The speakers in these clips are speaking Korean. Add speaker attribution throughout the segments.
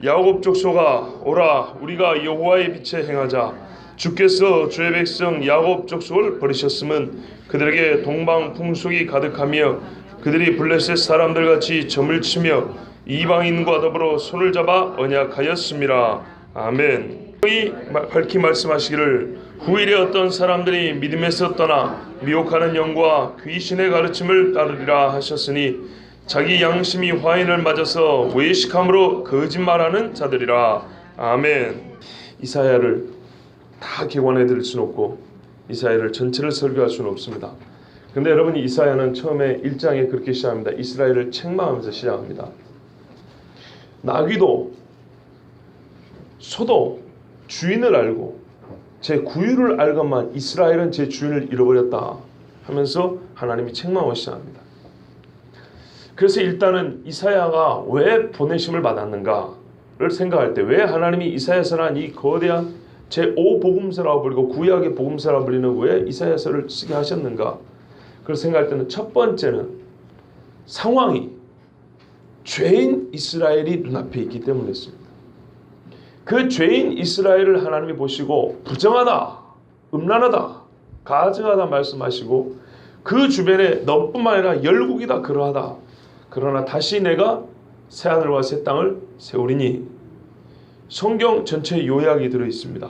Speaker 1: 야곱 족속아 오라 우리가 여호와의 빛에 행하자. 주께서 주의 백성 야곱 족속을 버리셨음은 그들에게 동방 풍속이 가득하며 그들이 블레셋 사람들 같이 점을 치며 이방인과 더불어 손을 잡아 언약하였음이라. 아멘. 밝히 말씀하시기를 후일에 어떤 사람들이 믿음에서 떠나 미혹하는 영과 귀신의 가르침을 따르리라 하셨으니 자기 양심이 화인을 맞아서 외식함으로 거짓말하는 자들이라. 아멘. 이사야를 다 개관해 드릴 수는 없고 이사야를 전체를 설교할 수는 없습니다. 근데 여러분, 이사야는 처음에 1장에 그렇게 시작합니다. 이스라엘을 책망하면서 시작합니다. 나귀도 소도 주인을 알고 제 구유를 알건만 이스라엘은 제 주인을 잃어버렸다 하면서 하나님이 책망을 시작합니다. 그래서 일단은 이사야가 왜 보내심을 받았는가를 생각할 때, 왜 하나님이 이사야서란 이 거대한 제5복음서라고 불리고 구약의 복음서라고 불리는 왜 이사야서를 쓰게 하셨는가, 그걸 생각할 때는 첫 번째는 상황이 죄인 이스라엘이 눈앞에 있기 때문이었습니다. 그 죄인 이스라엘을 하나님이 보시고 부정하다, 음란하다, 가증하다 말씀하시고 그 주변에 너뿐만 아니라 열국이 다 그러하다. 그러나 다시 내가 새하늘과 새 땅을 세우리니. 성경 전체에 요약이 들어있습니다.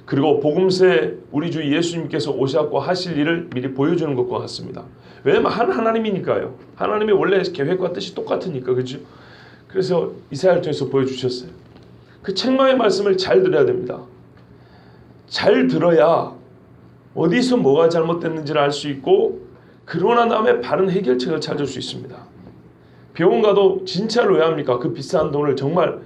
Speaker 1: 그리고 복음서에 우리 주 예수님께서 오셨고 하실 일을 미리 보여주는 것과 같습니다. 왜냐하면 한 하나님이니까요. 하나님의 원래 계획과 뜻이 똑같으니까, 그렇죠? 그래서 이사야를 통해서 보여주셨어요. 그 책망의 말씀을 잘 들어야 됩니다. 잘 들어야 어디서 뭐가 잘못됐는지를 알 수 있고, 그러고 난 다음에 바른 해결책을 찾을 수 있습니다. 병원 가도 진찰을 왜 합니까? 그 비싼 돈을 정말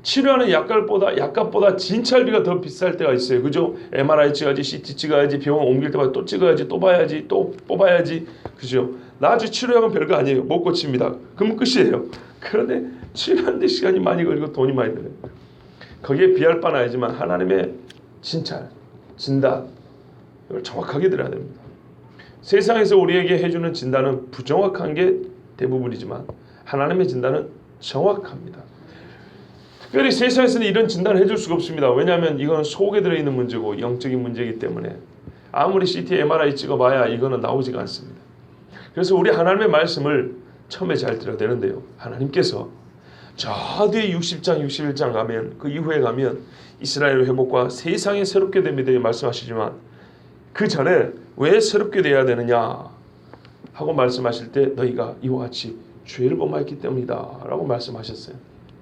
Speaker 1: 치료하는 약값보다 진찰비가 더 비쌀 때가 있어요. 그죠? MRI 찍어야지, CT 찍어야지, 병원 옮길 때마다 또 찍어야지, 또 봐야지, 또 뽑아야지. 그죠? 나중에 치료약은 별거 아니에요. 못 고칩니다. 그러면 끝이에요. 그런데 치료하는데 시간이 많이 걸리고 돈이 많이 들어요. 거기에 비할 바는 아니지만 하나님의 진찰, 진단, 이걸 정확하게 들어야 됩니다. 세상에서 우리에게 해주는 진단은 부정확한 게 대부분이지만 하나님의 진단은 정확합니다. 특별히 세상에서는 이런 진단을 해줄 수가 없습니다. 왜냐하면 이건 속에 들어있는 문제고 영적인 문제이기 때문에 아무리 CT, MRI 찍어봐야 이거는 나오지가 않습니다. 그래서 우리 하나님의 말씀을 처음에 잘 들어야 되는데요. 하나님께서 저 뒤에 60장, 61장 가면, 그 이후에 가면 이스라엘 회복과 세상이 새롭게 됩니다 말씀하시지만 그 전에 왜 새롭게 돼야 되느냐 하고 말씀하실 때 너희가 이와 같이 죄를 범하였기 때문이다 라고 말씀하셨어요.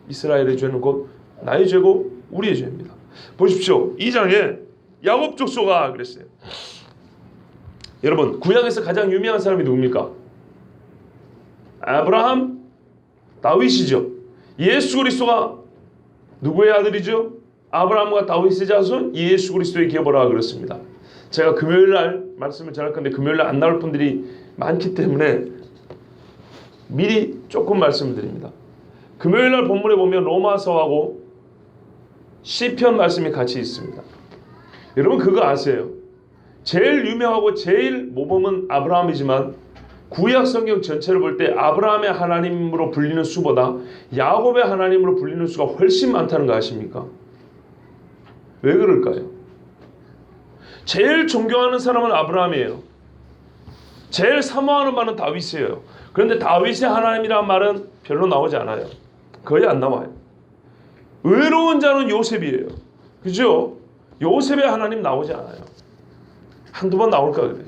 Speaker 1: 이스라엘의 죄는 곧 나의 죄고 우리의 죄입니다. 보십시오. 2장에 야곱 족속아 그랬어요. 여러분, 구약에서 가장 유명한 사람이 누굽니까? 아브라함, 다윗이죠. 예수 그리스도가 누구의 아들이죠? 아브라함과 다윗의 자손 예수 그리스도의 계보라 그렇습니다. 제가 금요일날 말씀을 전할 건데 금요일날 안 나올 분들이 많기 때문에 미리 조금 말씀을 드립니다. 금요일날 본문에 보면 로마서하고 시편 말씀이 같이 있습니다. 여러분 그거 아세요? 제일 유명하고 제일 모범은 아브라함이지만 구약 성경 전체를 볼 때 아브라함의 하나님으로 불리는 수보다 야곱의 하나님으로 불리는 수가 훨씬 많다는 거 아십니까? 왜 그럴까요? 제일 존경하는 사람은 아브라함이에요. 제일 사모하는 말은 다윗이에요. 그런데 다윗의 하나님이라는 말은 별로 나오지 않아요. 거의 안 나와요. 의로운 자는 요셉이에요. 그죠? 요셉의 하나님 나오지 않아요. 한두 번 나올까 그래요.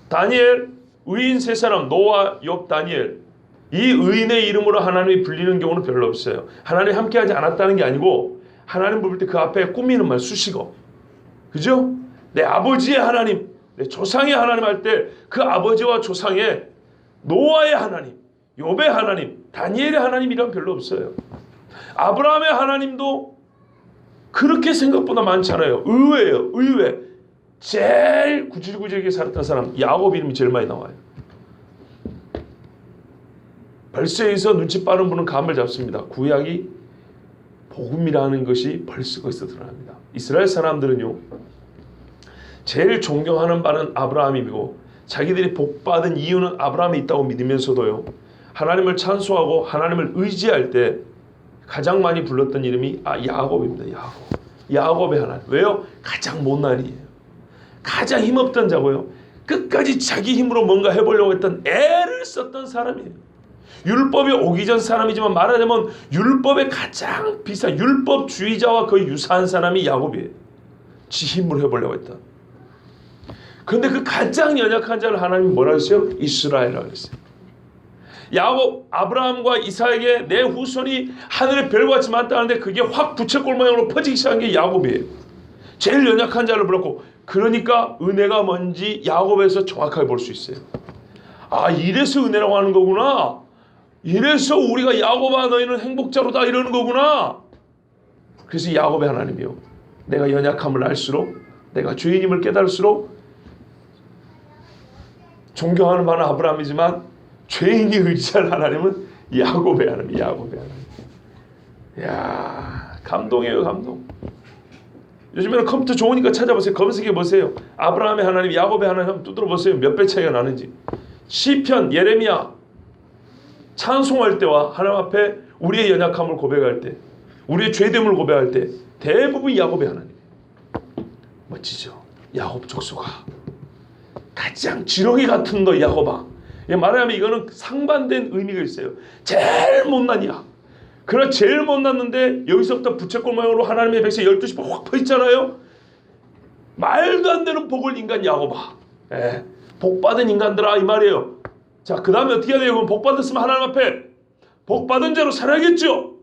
Speaker 1: 다니엘, 의인 세 사람, 노아, 욥, 다니엘, 이 의인의 이름으로 하나님이 불리는 경우는 별로 없어요. 하나님이 함께하지 않았다는 게 아니고 하나님 부를 때 그 앞에 꾸미는 말 수식어. 그죠? 내 아버지의 하나님, 내 조상의 하나님 할 때 그 아버지와 조상의 노아의 하나님, 욥의 하나님, 다니엘의 하나님이란 별로 없어요. 아브라함의 하나님도 그렇게 생각보다 많지 않아요. 의외예요. 의외. 제일 구질구질하게 살았던 사람 야곱 이름이 제일 많이 나와요. 벌써 여기서 눈치 빠른 분은 감을 잡습니다. 구약이 복음이라는 것이 벌써 거기서 드러납니다. 이스라엘 사람들은요, 제일 존경하는 바는 아브라함이고 자기들이 복받은 이유는 아브라함이 있다고 믿으면서도요, 하나님을 찬송하고 하나님을 의지할 때 가장 많이 불렀던 이름이 야곱입니다. 야곱의 하나님. 왜요? 가장 못난이에요. 가장 힘없던 자고요. 끝까지 자기 힘으로 뭔가 해보려고 했던 애를 썼던 사람이에요. 율법이 오기 전 사람이지만 말하자면 율법의 가장 비슷한 율법주의자와 거의 유사한 사람이 야곱이에요. 지 힘으로 해보려고 했던. 그런데 그 가장 연약한 자를 하나님이 뭐라 했어요? 이스라엘이라고 했어요. 야곱, 아브라함과 이삭에게 내 후손이 하늘의 별같이 많다는데 그게 확 부채꼴 모양으로 퍼지기 시작한 게 야곱이에요. 제일 연약한 자를 불렀고, 그러니까 은혜가 뭔지 야곱에서 정확하게 볼 수 있어요. 이래서 은혜라고 하는 거구나. 이래서 우리가 야곱아 너희는 행복자로다 이러는 거구나. 그래서 야곱의 하나님이요, 내가 연약함을 알수록, 내가 죄인임을 깨달을수록, 존경하는 바는 아브라함이지만 죄인이 의지할 하나님은 야곱의 하나님. 이야, 감동이에요, 감동. 요즘에는 컴퓨터 좋으니까 찾아보세요. 검색해 보세요. 아브라함의 하나님, 야곱의 하나님 한번 두드려 보세요. 몇 배 차이가 나는지. 시편, 예레미야 찬송할 때와 하나님 앞에 우리의 연약함을 고백할 때, 우리의 죄됨을 고백할 때 대부분 야곱의 하나님. 멋지죠? 야곱 족속아, 가장 지렁이 같은 너 야곱아. 말하자면 이거는 상반된 의미가 있어요. 제일 못난이야. 그러나 제일 못났는데 여기서부터 부채꼴 모양으로 하나님의 백성 12시 확 퍼있잖아요. 말도 안 되는 복을 인간 야곱아. 복받은 인간들아 이 말이에요. 자, 그 다음에 어떻게 해야 돼요? 그럼 복받았으면 하나님 앞에 복받은 자로 살아야겠죠.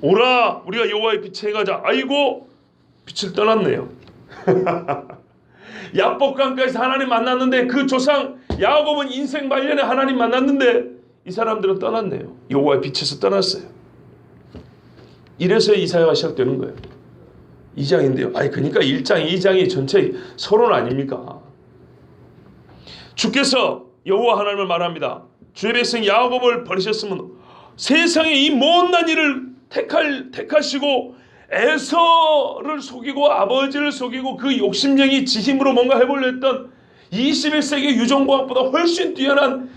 Speaker 1: 오라 우리가 여호와의 빛에 행하자. 아이고 빛을 떠났네요. 야복강가에서 하나님 만났는데, 그 조상 야곱은 인생 말년에 하나님 만났는데 이 사람들은 떠났네요. 여호와의 빛에서 떠났어요. 이래서 이사야가 시작되는 거예요. 2장인데요. 그러니까 1장, 2장이 전체 서론 아닙니까? 주께서 여호와 하나님을 말합니다. 주의 백성 야곱을 버리셨으면 세상에 이 못난 일을 택하시고 에서를 속이고 아버지를 속이고 그 욕심쟁이 지 힘으로 뭔가 해보려 했던 21세기 유전과학보다 훨씬 뛰어난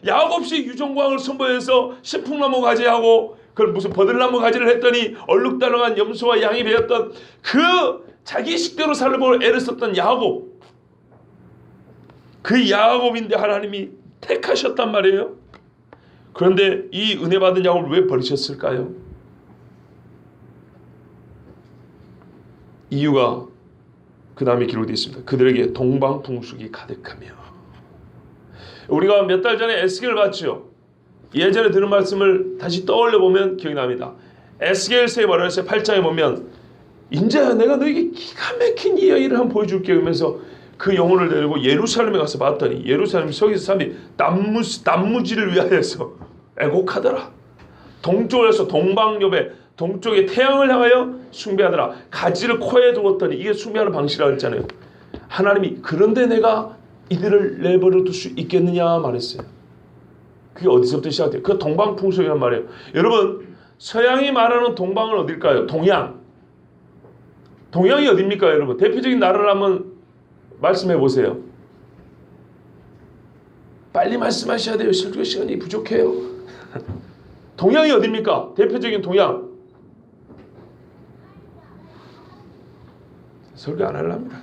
Speaker 1: 야곱식 유전과학을 선보여서 신풍나무 가지하고 그걸 무슨 버들나무 가지를 했더니 얼룩달룩한 염소와 양이 배웠던 그 자기 식대로 살려고 애를 썼던 야곱, 그 야곱인데 하나님이 택하셨단 말이에요. 그런데 이 은혜 받은 야곱을 왜 버리셨을까요? 이유가 그 다음에 기록되어 있습니다. 그들에게 동방풍숙이 가득하며. 우리가 몇 달 전에 에스겔을 봤죠. 예전에 들은 말씀을 다시 떠올려 보면 기억이 납니다. 에스겔서에 뭐라 했어요? 8장에 보면 인자야 내가 너에게 기가 막힌 이 여인을 한번 보여줄게 하면서 그 영혼을 데리고 예루살렘에 가서 봤더니 예루살렘 서기서 사람이 단무지를 위하여서 애곡하더라. 동쪽에서 동방엽에 동쪽에 태양을 향하여 숭배하더라. 가지를 코에 두었더니, 이게 숭배하는 방식이라고 했잖아요. 하나님이 그런데 내가 이들을 내버려 둘 수 있겠느냐 말했어요. 그게 어디서부터 시작돼요? 그 동방풍속이란 말이에요. 여러분, 서양이 말하는 동방은 어딜까요? 동양. 동양이 어딥니까 여러분? 대표적인 나라를 한번 말씀해 보세요. 빨리 말씀하셔야 돼요. 설교 시간이 부족해요. 동양이 어딥니까? 대표적인 동양. 설교 안 하려합니다.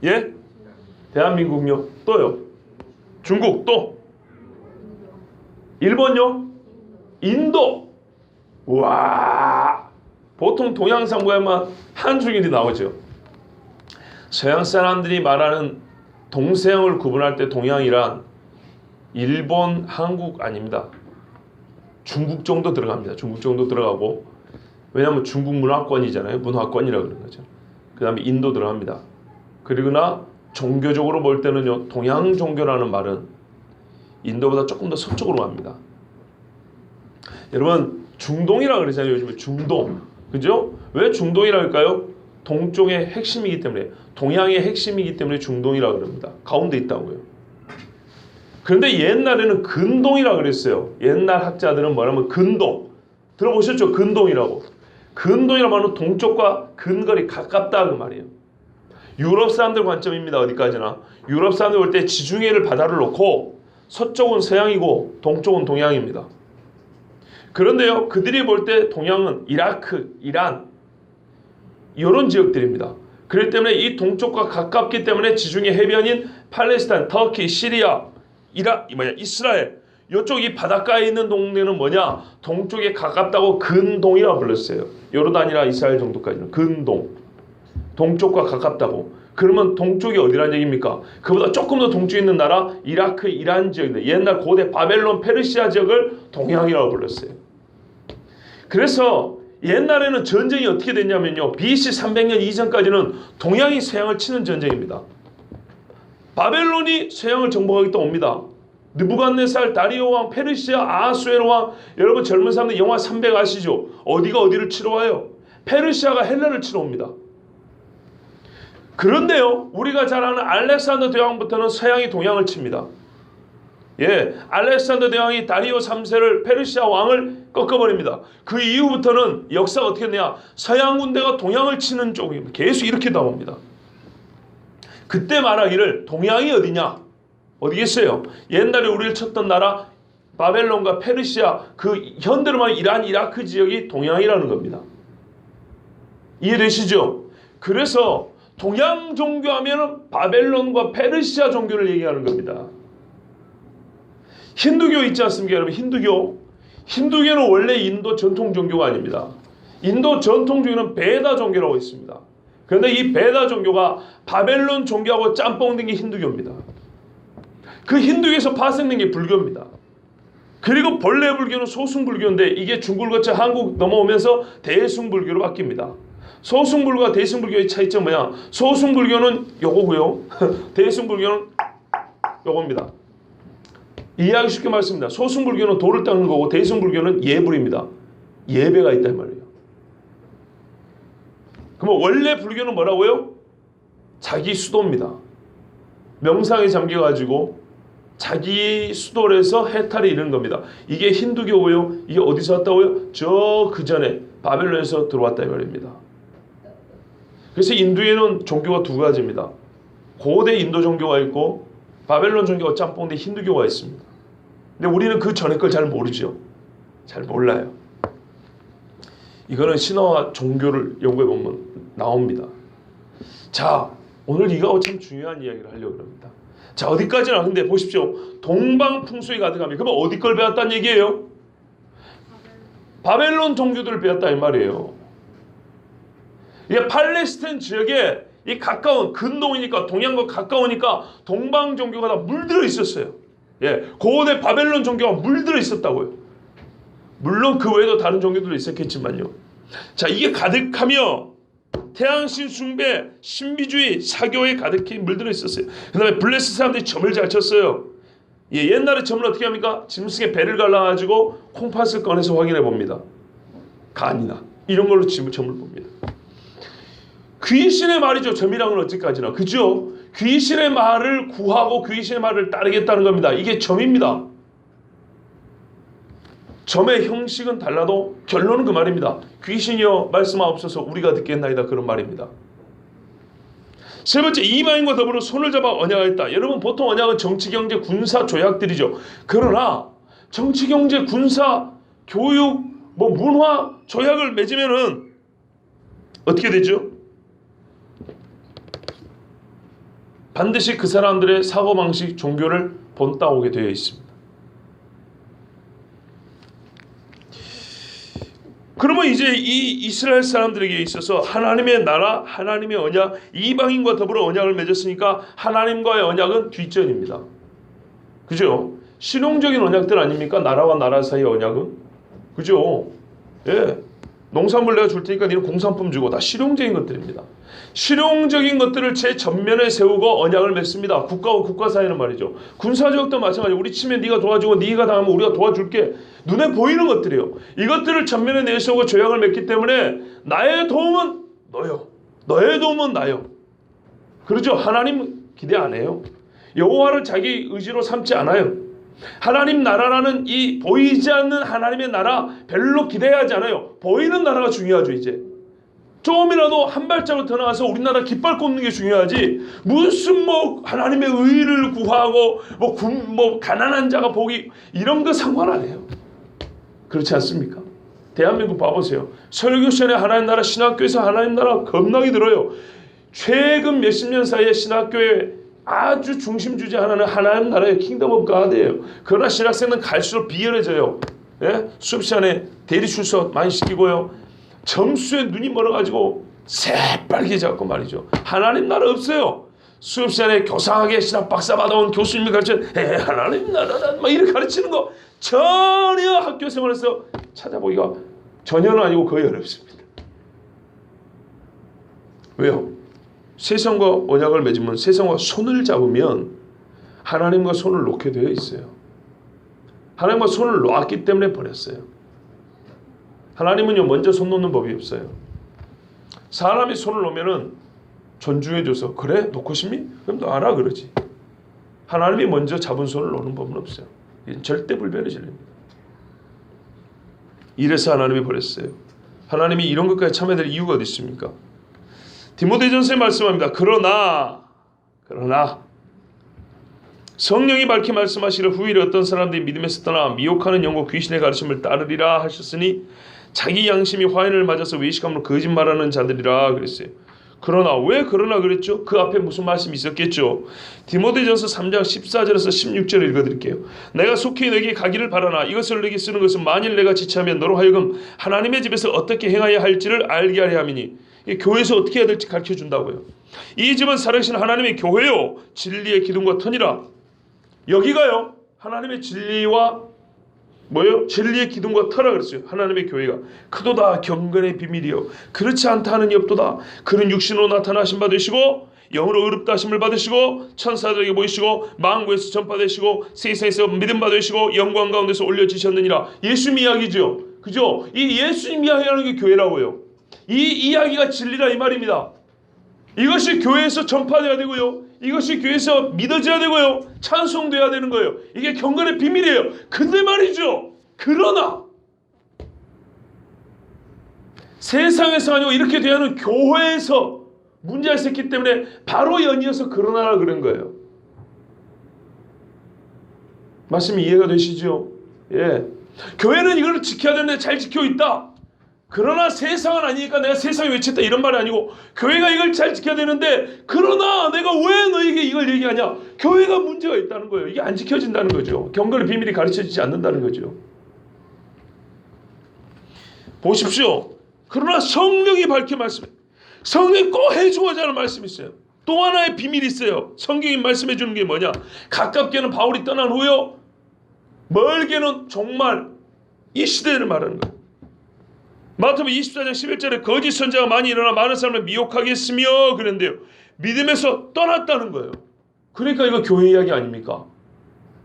Speaker 1: 예? 대한민국요. 또요. 중국 또. 일본요. 인도. 와. 보통 동양상부에만 한중일이 나오죠. 서양 사람들이 말하는 동서양을 구분할 때 동양이란 일본, 한국 아닙니다. 중국 정도 들어갑니다. 중국 정도 들어가고, 왜냐하면 중국 문화권이잖아요. 문화권이라고 그러는 거죠. 그 다음에 인도 들어갑니다. 그러나 종교적으로 볼 때는요, 동양 종교라는 말은 인도보다 조금 더 서쪽으로 갑니다. 여러분, 중동이라고 그러잖아요. 요즘에 중동. 그죠? 왜 중동이라고 할까요? 동쪽의 핵심이기 때문에, 동양의 핵심이기 때문에 중동이라고 그럽니다. 가운데 있다고요. 그런데 옛날에는 근동이라고 그랬어요. 옛날 학자들은 뭐냐면 근동. 들어보셨죠? 근동이라고. 근동이라고 하면 동쪽과 근거리 가깝다 그 말이에요. 유럽 사람들 관점입니다. 어디까지나. 유럽 사람들 볼 때 지중해를 바다를 놓고 서쪽은 서양이고 동쪽은 동양입니다. 그런데요, 그들이 볼 때 동양은 이라크, 이란 이런 지역들입니다. 그렇기 때문에 이 동쪽과 가깝기 때문에 지중해 해변인 팔레스타인, 터키, 시리아, 이스라엘 이쪽 이 바닷가에 있는 동네는 뭐냐? 동쪽에 가깝다고 근동이라고 불렀어요. 요르단이나 이스라엘 정도까지는 근동. 동쪽과 가깝다고. 그러면 동쪽이 어디란 얘기입니까? 그보다 조금 더 동쪽에 있는 나라 이라크, 이란 지역인데 옛날 고대 바벨론, 페르시아 지역을 동양이라고 불렀어요. 그래서 옛날에는 전쟁이 어떻게 됐냐면요. BC 300년 이전까지는 동양이 서양을 치는 전쟁입니다. 바벨론이 서양을 정복하겠다 옵니다. 느부갓네살, 다리오 왕, 페르시아, 아하수에로 왕. 여러분 젊은 사람들 영화 300 아시죠? 어디가 어디를 치러 와요? 페르시아가 헬라를 치러 옵니다. 그런데요, 우리가 잘 아는 알렉산더 대왕부터는 서양이 동양을 칩니다. 예, 알렉산더 대왕이 다리오 3세를 페르시아 왕을 꺾어버립니다. 그 이후부터는 역사가 어떻게 되냐? 서양 군대가 동양을 치는 쪽입니다. 계속 이렇게 나옵니다. 그때 말하기를 동양이 어디냐? 어디겠어요? 옛날에 우리를 쳤던 나라 바벨론과 페르시아, 그 현대로 말하면 이란, 이라크 지역이 동양이라는 겁니다. 이해되시죠? 그래서 동양 종교 하면은 바벨론과 페르시아 종교를 얘기하는 겁니다. 힌두교 있지 않습니까, 여러분? 힌두교는 원래 인도 전통 종교가 아닙니다. 인도 전통 종교는 베다 종교라고 있습니다. 그런데 이 베다 종교가 바벨론 종교하고 짬뽕 된 게 힌두교입니다. 그 힌두교에서 파생된 게 불교입니다. 그리고 본래 불교는 소승불교인데 이게 중국을 거쳐 한국 넘어오면서 대승불교로 바뀝니다. 소승불교와 대승불교의 차이점 뭐야? 소승불교는 요거고요. 대승불교는 요겁니다. 이해하기 쉽게 말씀입니다. 소승불교는 돌을 닦는 거고 대승불교는 예불입니다. 예배가 있단 말이에요. 그럼 원래 불교는 뭐라고요? 자기 수도입니다. 명상에 잠겨가지고 자기 수도에서 해탈이 이르는 겁니다. 이게 힌두교고요. 이게 어디서 왔다고요? 저 그 전에 바벨론에서 들어왔다 이 말입니다. 그래서 인도에는 종교가 두 가지입니다. 고대 인도 종교가 있고 바벨론 종교가 짬뽕된 힌두교가 있습니다. 근데 우리는 그 전에 걸 잘 모르죠. 잘 몰라요. 이거는 신화와 종교를 연구해 보면 나옵니다. 자, 오늘 이거 참 중요한 이야기를 하려고 합니다. 자, 어디까지나 근데 보십시오. 동방 풍속이 가득합니다. 그러면 어디 걸 배웠다는 얘기예요? 바벨론 종교들을 배웠다 이 말이에요. 이게 팔레스타인 지역에 이 가까운 근동이니까 동양과 가까우니까 동방 종교가 다 물들어 있었어요. 예, 고대 바벨론 종교가 물들어 있었다고요. 물론 그 외에도 다른 종교들도 있었겠지만요. 자, 이게 가득하며 태양신 숭배, 신비주의, 사교에 가득히 물들어 있었어요. 그 다음에 블레스 사람들이 점을 잘 쳤어요. 예, 옛날에 점을 어떻게 합니까? 짐승의 배를 갈라가지고 콩팥을 꺼내서 확인해 봅니다. 간이나 이런 걸로 점을 봅니다. 귀신의 말이죠. 점이랑은 어찌까지나. 그죠? 귀신의 말을 구하고 귀신의 말을 따르겠다는 겁니다. 이게 점입니다. 점의 형식은 달라도 결론은 그 말입니다. 귀신이여 말씀하옵소서 우리가 듣겠나이다. 그런 말입니다. 세 번째, 이방인과 더불어 손을 잡아 언약하였다. 여러분 보통 언약은 정치, 경제, 군사 조약들이죠. 그러나 정치, 경제, 군사, 교육, 문화 조약을 맺으면은 어떻게 되죠? 반드시 그 사람들의 사고방식, 종교를 본따오게 되어 있습니다. 그러면 이제 이 이스라엘 사람들에게 있어서 하나님의 나라, 하나님의 언약, 이방인과 더불어 언약을 맺었으니까 하나님과의 언약은 뒷전입니다. 그죠? 실용적인 언약들 아닙니까? 나라와 나라 사이의 언약은. 그죠? 예. 농산물 내가 줄 테니까 너는 공산품 주고. 다 실용적인 것들입니다. 실용적인 것들을 제 전면에 세우고 언약을 맺습니다. 국가와 국가 사이는 말이죠. 군사적도 마찬가지로 우리 치면 네가 도와주고 네가 당하면 우리가 도와줄게. 눈에 보이는 것들이에요. 이것들을 전면에 내세우고 조약을 맺기 때문에 나의 도움은 너요. 너의 도움은 나요. 그렇죠? 하나님 기대 안 해요. 여호와를 자기 의지로 삼지 않아요. 하나님 나라라는 이 보이지 않는 하나님의 나라 별로 기대하지 않아요. 보이는 나라가 중요하죠. 이제 조금이라도 한 발자국 더 나가서 우리나라 깃발 꽂는 게 중요하지, 무슨 뭐 하나님의 의를 구하고 뭐 가난한 자가 복이, 이런 거 상관 안 해요. 그렇지 않습니까? 대한민국 봐보세요. 설교 시간에 하나님 나라, 신학교에서 하나님 나라 겁나게 들어요. 최근 몇십 년 사이에 신학교에 아주 중심 주제 하나는 하나님 나라의 킹덤 오브 가드예요. 그러나 신학생은 갈수록 비열해져요. 예? 수업 시간에 대리 출석 많이 시키고요. 점수에 눈이 멀어가지고 새빨개 잡고 말이죠. 하나님 나라 없어요. 수업 시간에 교사하게 신학 박사 받아온 교수님이 가르치는 하나님 나라란 막 이렇게 가르치는 거 전혀 학교 생활에서 찾아보기가 전혀는 아니고 거의 어렵습니다. 왜요? 세상과 언약을 맺으면, 세상과 손을 잡으면 하나님과 손을 놓게 되어 있어요. 하나님과 손을 놓았기 때문에 버렸어요. 하나님은요, 먼저 손 놓는 법이 없어요. 사람이 손을 놓으면은 존중해줘서, 그래? 놓고 싶니? 그럼 놔라 그러지. 하나님이 먼저 잡은 손을 놓는 법은 없어요. 이건 절대 불변의 진리입니다. 이래서 하나님이 버렸어요. 하나님이 이런 것까지 참아야 될 이유가 어디 있습니까? 디모데전서에 말씀합니다. 그러나 성령이 밝히 말씀하시려 후일에 어떤 사람들이 믿음에서 떠나 미혹하는 영과 귀신의 가르침을 따르리라 하셨으니 자기 양심이 화인을 맞아서 외식함으로 거짓말하는 자들이라 그랬어요. 그러나, 왜 그러나 그랬죠? 그 앞에 무슨 말씀이 있었겠죠? 디모데전서 3장 14절에서 16절을 읽어드릴게요. 내가 속히 너에게 가기를 바라나 이것을 너에게 쓰는 것은 만일 내가 지체하면 너로 하여금 하나님의 집에서 어떻게 행하여야 할지를 알게 하려 함이니, 교회에서 어떻게 해야 될지 가르쳐준다고요. 이 집은 살아계신 하나님의 교회요 진리의 기둥과 터니라. 여기가요 하나님의 진리와 뭐요? 진리의 기둥과 터라 그랬어요. 하나님의 교회가 크도다 경건의 비밀이요 그렇지 않다 하는 없도다. 그는 육신으로 나타나신 바 되시고 영으로 의롭다 하심을 받으시고 천사들에게 보이시고 만국에서 전파되시고 세상에서 믿음 받으시고 영광 가운데서 올려지셨느니라. 예수님 이야기죠. 그죠? 이 예수님 이야기하는 게 교회라고요. 이 이야기가 진리라 이 말입니다. 이것이 교회에서 전파되어야 되고요. 이것이 교회에서 믿어져야 되고요. 찬송돼야 되는 거예요. 이게 경건의 비밀이에요. 근데 말이죠. 그러나 세상에서 아니고 이렇게 대하는 교회에서 문제가 있었기 때문에 바로 연이어서 그러나라 그런 거예요. 말씀이 이해가 되시죠? 예. 교회는 이걸 지켜야 되는데 잘 지키고 있다. 그러나 세상은 아니니까 내가 세상에 외쳤다 이런 말이 아니고, 교회가 이걸 잘 지켜야 되는데 그러나 내가 왜 너에게 이걸 얘기하냐? 교회가 문제가 있다는 거예요. 이게 안 지켜진다는 거죠. 경건의 비밀이 가르쳐지지 않는다는 거죠. 보십시오. 그러나 성령이 밝게 말씀해, 성령이 꼭 해주고자 하는 말씀이 있어요. 또 하나의 비밀이 있어요. 성경이 말씀해 주는 게 뭐냐? 가깝게는 바울이 떠난 후요, 멀게는 정말 이 시대를 말하는 거예요. 마태복음 24장 11절에 거짓 선자가 많이 일어나 많은 사람을 미혹하게 했으며 그랬는데요. 믿음에서 떠났다는 거예요. 그러니까 이거 교회 이야기 아닙니까?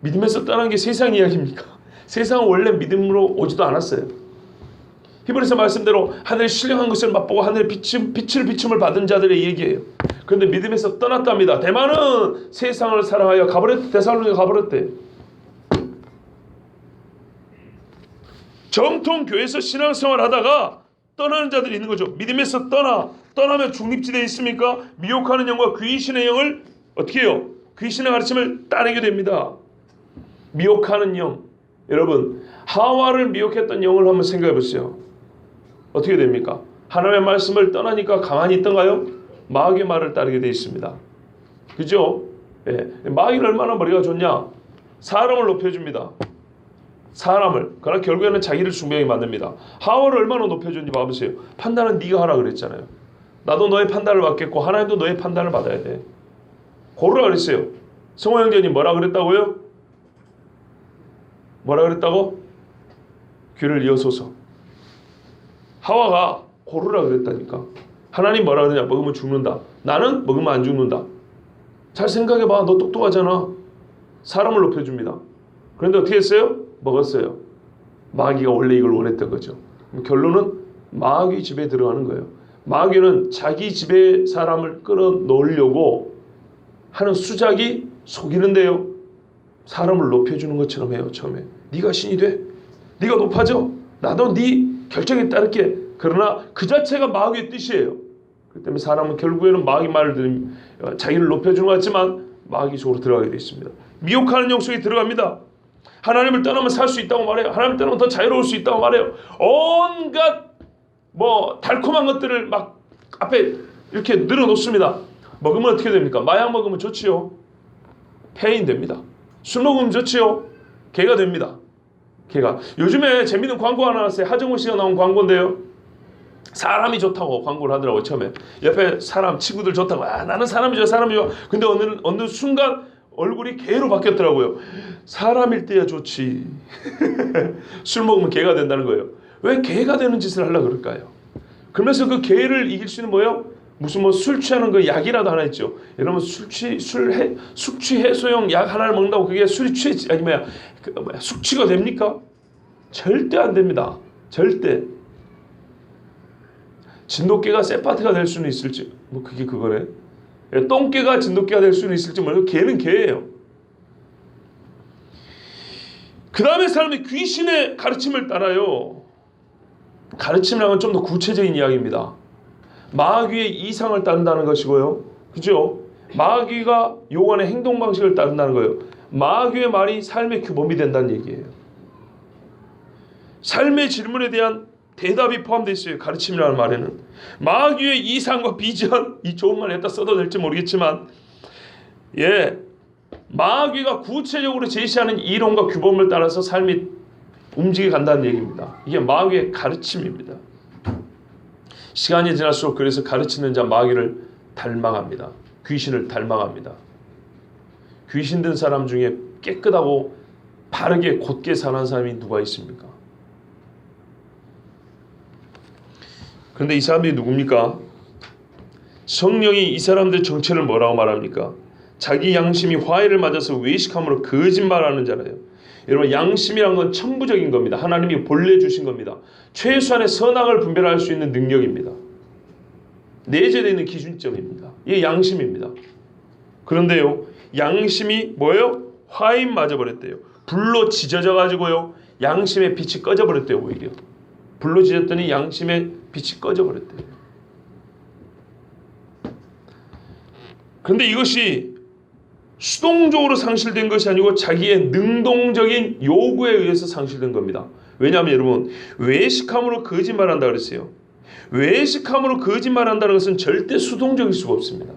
Speaker 1: 믿음에서 떠난 게 세상 이야기입니까? 세상은 원래 믿음으로 오지도 않았어요. 히브리서 말씀대로 하늘의 신령한 것을 맛보고 하늘의 빛을 비춤을 받은 자들의 얘기예요. 그런데 믿음에서 떠났답니다. 대만은 세상을 사랑하여 가버렸대. 데살로니가 가버렸대. 정통 교회에서 신앙생활 하다가 떠나는 자들이 있는 거죠. 믿음에서 떠나면 중립지대에 있습니까? 미혹하는 영과 귀신의 영을 어떻게 해요? 귀신의 가르침을 따르게 됩니다. 미혹하는 영, 여러분 하와를 미혹했던 영을 한번 생각해 보세요. 어떻게 됩니까? 하나님의 말씀을 떠나니까 가만히 있던가요? 마귀의 말을 따르게 되어 있습니다. 그죠? 예. 마귀는 얼마나 머리가 좋냐? 사람을 높여줍니다. 사람을. 그러나 결국에는 자기를 숭배하게 만듭니다. 하와를 얼마나 높여줬는지 봐보세요. 판단은 네가 하라 그랬잖아요. 나도 너의 판단을 받겠고 하나님도 너의 판단을 받아야 돼. 고르라 그랬어요. 성호 형제님 뭐라 그랬다고요? 뭐라 그랬다고? 귀를 이어소서. 하와가 고르라 그랬다니까. 하나님 뭐라 그러냐? 먹으면 죽는다. 나는 먹으면 안 죽는다. 잘 생각해봐. 너 똑똑하잖아. 사람을 높여줍니다. 그런데 어떻게 했어요? 먹었어요. 마귀가 원래 이걸 원했던 거죠. 결론은 마귀 집에 들어가는 거예요. 마귀는 자기 집에 사람을 끌어놓으려고 하는 수작이 속이는데요. 사람을 높여주는 것처럼 해요. 처음에 네가 신이 돼? 네가 높아져? 나도 네 결정에 따를게. 그러나 그 자체가 마귀의 뜻이에요. 그렇기 때문에 사람은 결국에는 마귀 말을 들으면 자기를 높여주는 것 같지만 마귀 속으로 들어가게 되어 있습니다. 미혹하는 영속에 들어갑니다. 하나님을 떠나면 살 수 있다고 말해요. 하나님을 떠나면 더 자유로울 수 있다고 말해요. 온갖 달콤한 것들을 막 앞에 이렇게 늘어놓습니다. 먹으면 어떻게 됩니까? 마약 먹으면 좋지요. 폐인 됩니다. 술 먹으면 좋지요. 개가 됩니다. 개가. 요즘에 재밌는 광고 하나 나왔어요. 하정우 씨가 나온 광고인데요. 사람이 좋다고 광고를 하더라고요. 처음에 옆에 사람 친구들 좋다고, 나는 사람이 좋아, 사람이 좋아. 근데 어느 순간 얼굴이 개로 바뀌었더라고요. 사람일 때야 좋지. 술 먹으면 개가 된다는 거예요. 왜 개가 되는 짓을 하려고 그럴까요? 그러면서 그 개를 이길 수 있는 뭐예요? 무슨 술 취하는 거 약이라도 하나 있죠. 여러분 숙취 해소용 약 하나를 먹는다고 그게 숙취가 됩니까? 절대 안 됩니다. 절대. 진돗개가 세파트가 될 수는 있을지, 그게 그거네. 똥개가 진돗개가 될 수는 있을지 모르고 개는 개예요. 그 다음에 사람이 귀신의 가르침을 따라요. 가르침이라는 건 좀 더 구체적인 이야기입니다. 마귀의 이상을 따른다는 것이고요. 그죠? 마귀가 요구하는 행동 방식을 따른다는 거예요. 마귀의 말이 삶의 규범이 된다는 얘기예요. 삶의 질문에 대한 대답이 포함되어 있어요. 가르침이라는 말에는. 마귀의 이상과 비전, 이 좋은 말 갖다 써도 될지 모르겠지만, 마귀가 구체적으로 제시하는 이론과 규범을 따라서 삶이 움직여 간다는 얘기입니다. 이게 마귀의 가르침입니다. 시간이 지날수록 그래서 가르치는 자 마귀를 닮아갑니다. 귀신을 닮아갑니다. 귀신 든 사람 중에 깨끗하고 바르게 곧게 사는 사람이 누가 있습니까? 그런데 이 사람들이 누굽니까? 성령이 이 사람들 정체를 뭐라고 말합니까? 자기 양심이 화해를 맞아서 외식함으로 거짓말하는 자라요. 여러분, 양심이란 건 천부적인 겁니다. 하나님이 본래 주신 겁니다. 최소한의 선악을 분별할 수 있는 능력입니다. 내재되어 있는 기준점입니다. 이게 양심입니다. 그런데요, 양심이 뭐예요? 화인 맞아버렸대요. 불로 지져져 가지고요, 양심의 빛이 꺼져버렸대요. 오히려 불로 지졌더니 양심의 빛이 꺼져버렸대요. 그런데 이것이 수동적으로 상실된 것이 아니고 자기의 능동적인 요구에 의해서 상실된 겁니다. 왜냐하면 여러분, 외식함으로 거짓말한다 그랬어요. 외식함으로 거짓말한다는 것은 절대 수동적일 수가 없습니다.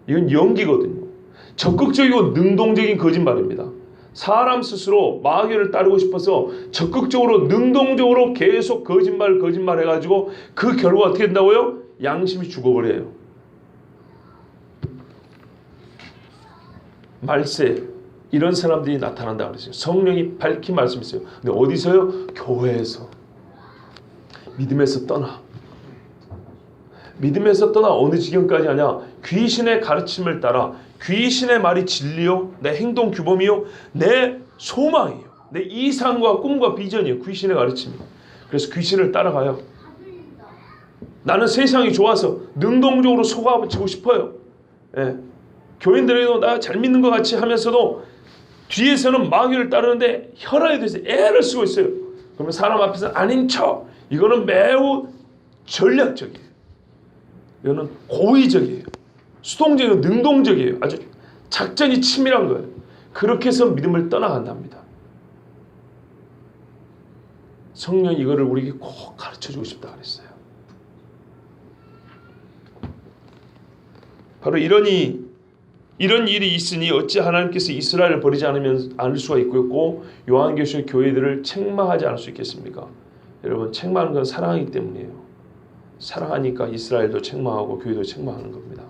Speaker 1: 이건 연기거든요. 적극적이고 능동적인 거짓말입니다. 사람 스스로 마귀를 따르고 싶어서 적극적으로 능동적으로 계속 거짓말 해가지고 그 결과 어떻게 된다고요? 양심이 죽어버려요. 말세, 이런 사람들이 나타난다 그랬어요. 성령이 밝히 말씀했어요. 근데 어디서요? 교회에서. 믿음에서 떠나. 믿음에서 떠나 어느 지경까지 하냐? 귀신의 가르침을 따라. 귀신의 말이 진리요, 내 행동 규범이요, 내 소망이요, 내 이상과 꿈과 비전이요. 귀신의 가르침이. 그래서 귀신을 따라가요. 나는 세상이 좋아서 능동적으로 속아붙이고 싶어요. 교인들에게도 나 잘 믿는 것 같이 하면서도 뒤에서는 마귀를 따르는데 혈안에 대해서 애를 쓰고 있어요. 그러면 사람 앞에서 아닌 척. 이거는 매우 전략적이에요. 이거는 고의적이에요. 수동적이고 능동적이에요. 아주 작전이 치밀한 거예요. 그렇게 해서 믿음을 떠나간답니다. 성령이 이거를 우리에게 꼭 가르쳐주고 싶다 그랬어요. 바로 이런 일이 있으니 어찌 하나님께서 이스라엘을 버리지 않을 수가 있고 요한계시록 교회들을 책망하지 않을 수 있겠습니까? 여러분, 책망하는 건 사랑하기 때문이에요. 사랑하니까 이스라엘도 책망하고 교회도 책망하는 겁니다.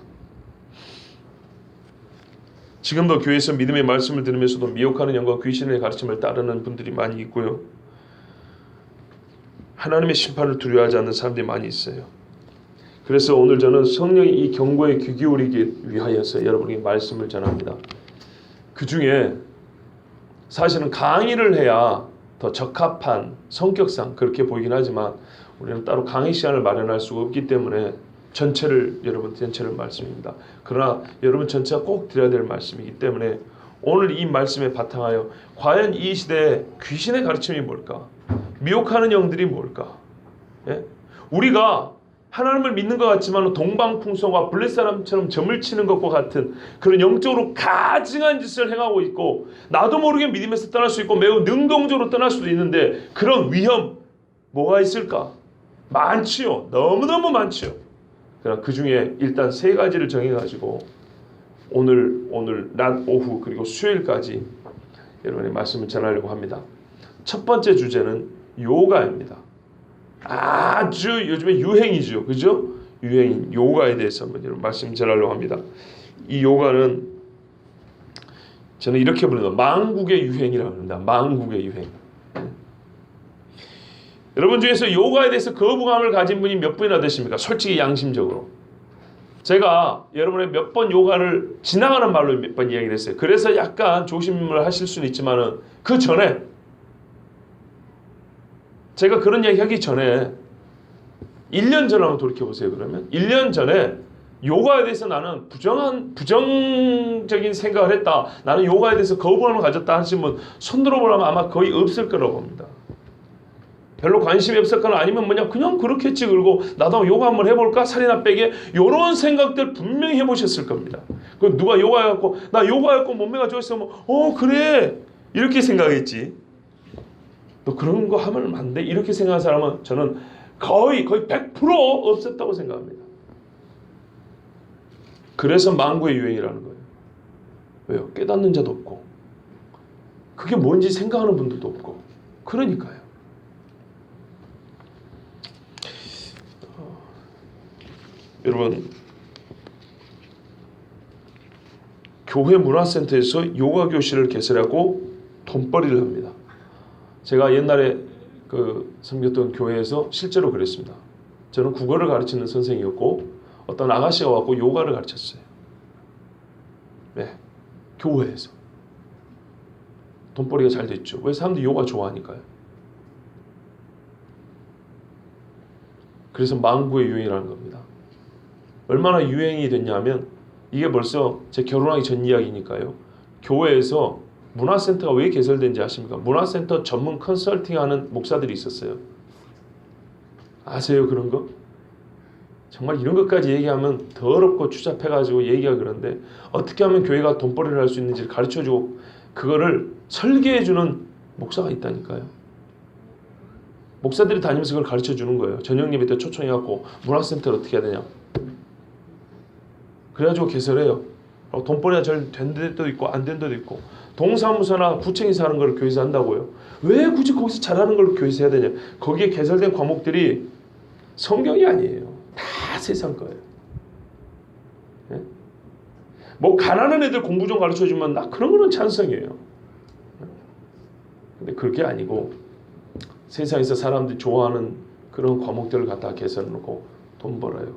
Speaker 1: 지금도 교회에서 믿음의 말씀을 들으면서도 미혹하는 영과 귀신의 가르침을 따르는 분들이 많이 있고요. 하나님의 심판을 두려워하지 않는 사람들이 많이 있어요. 그래서 오늘 저는 성령이 이 경고에 귀 기울이기 위하여서 여러분에게 말씀을 전합니다. 그 중에 사실은 강의를 해야 더 적합한 성격상 그렇게 보이긴 하지만 우리는 따로 강의 시간을 마련할 수가 없기 때문에 여러분 전체를 말씀입니다. 그러나 여러분 전체가 꼭 드려야 될 말씀이기 때문에 오늘 이 말씀에 바탕하여 과연 이 시대에 귀신의 가르침이 뭘까? 미혹하는 영들이 뭘까? 우리가 하나님을 믿는 것 같지만 동방풍성과 블레사람처럼 점을 치는 것과 같은 그런 영적으로 가증한 짓을 행하고 있고, 나도 모르게 믿음에서 떠날 수 있고 매우 능동적으로 떠날 수도 있는데, 그런 위험 뭐가 있을까? 많지요. 너무너무 많지요. 그러나 그 중에 일단 세 가지를 정해가지고 오늘 낮 오후 그리고 수요일까지 여러분의 말씀을 전하려고 합니다. 첫 번째 주제는 요가입니다. 아주 요즘에 유행이죠. 그죠? 유행인 요가에 대해서 한번 여러분 말씀 전하려고 합니다. 이 요가는 저는 이렇게 부릅니다. 망국의 유행이라고 합니다. 망국의 유행. 여러분 중에서 요가에 대해서 거부감을 가진 분이 몇 분이나 되십니까? 솔직히 양심적으로. 제가 여러분의 몇 번 요가를 지나가는 말로 몇 번 이야기를 했어요. 그래서 약간 조심을 하실 수는 있지만은 그 전에, 제가 그런 이야기 하기 전에 1년 전에 한번 돌이켜보세요. 그러면 1년 전에 요가에 대해서 나는 부정적인 생각을 했다, 나는 요가에 대해서 거부감을 가졌다 하시는 분 손 들어보라면 아마 거의 없을 거라고 봅니다. 별로 관심이 없었거나 아니면 그냥 그렇겠지, 그리고 나도 요가 한번 해볼까, 살이나 빼게, 이런 생각들 분명히 해보셨을 겁니다. 그 누가 요가 해갖고 나 요가 해갖고 몸매가 좋았으면 그래 이렇게 생각했지. 너 그런 거 하면 안 돼 이렇게 생각하는 사람은 저는 거의 100% 없었다고 생각합니다. 그래서 망구의 유행이라는 거예요. 왜요? 깨닫는 자도 없고 그게 뭔지 생각하는 분들도 없고. 그러니까요. 여러분, 교회 문화센터에서 요가 교실을 개설하고 돈벌이를 합니다. 제가 옛날에 섬겼던 교회에서 실제로 그랬습니다. 저는 국어를 가르치는 선생이었고 어떤 아가씨가 왔고 요가를 가르쳤어요. 네, 교회에서. 돈벌이가 잘 됐죠. 왜? 사람들이 요가 좋아하니까요. 그래서 망구의 유행이라는 겁니다. 얼마나 유행이 됐냐면, 이게 벌써 제 결혼하기 전 이야기니까요. 교회에서 문화센터가 왜 개설된지 아십니까? 문화센터 전문 컨설팅하는 목사들이 있었어요. 아세요 그런 거? 정말 이런 것까지 얘기하면 더럽고 추잡해가지고 얘기가 그런데, 어떻게 하면 교회가 돈벌이를 할 수 있는지를 가르쳐주고 그거를 설계해주는 목사가 있다니까요. 목사들이 다니면서 그걸 가르쳐주는 거예요. 저녁 예배 때 초청해갖고 문화센터를 어떻게 해야 되냐, 그래가지고 개설해요. 돈벌이가 잘 된 데도 있고 안 된 데도 있고, 동사무소나 구청에서 하는 걸 교회에서 한다고요. 왜 굳이 거기서 잘하는 걸 교회에서 해야 되냐. 거기에 개설된 과목들이 성경이 아니에요. 다 세상 거예요. 네? 가난한 애들 공부 좀 가르쳐주면 나 그런 거는 찬성이에요. 근데 그게 아니고 세상에서 사람들이 좋아하는 그런 과목들을 갖다가 개설해놓고 돈 벌어요.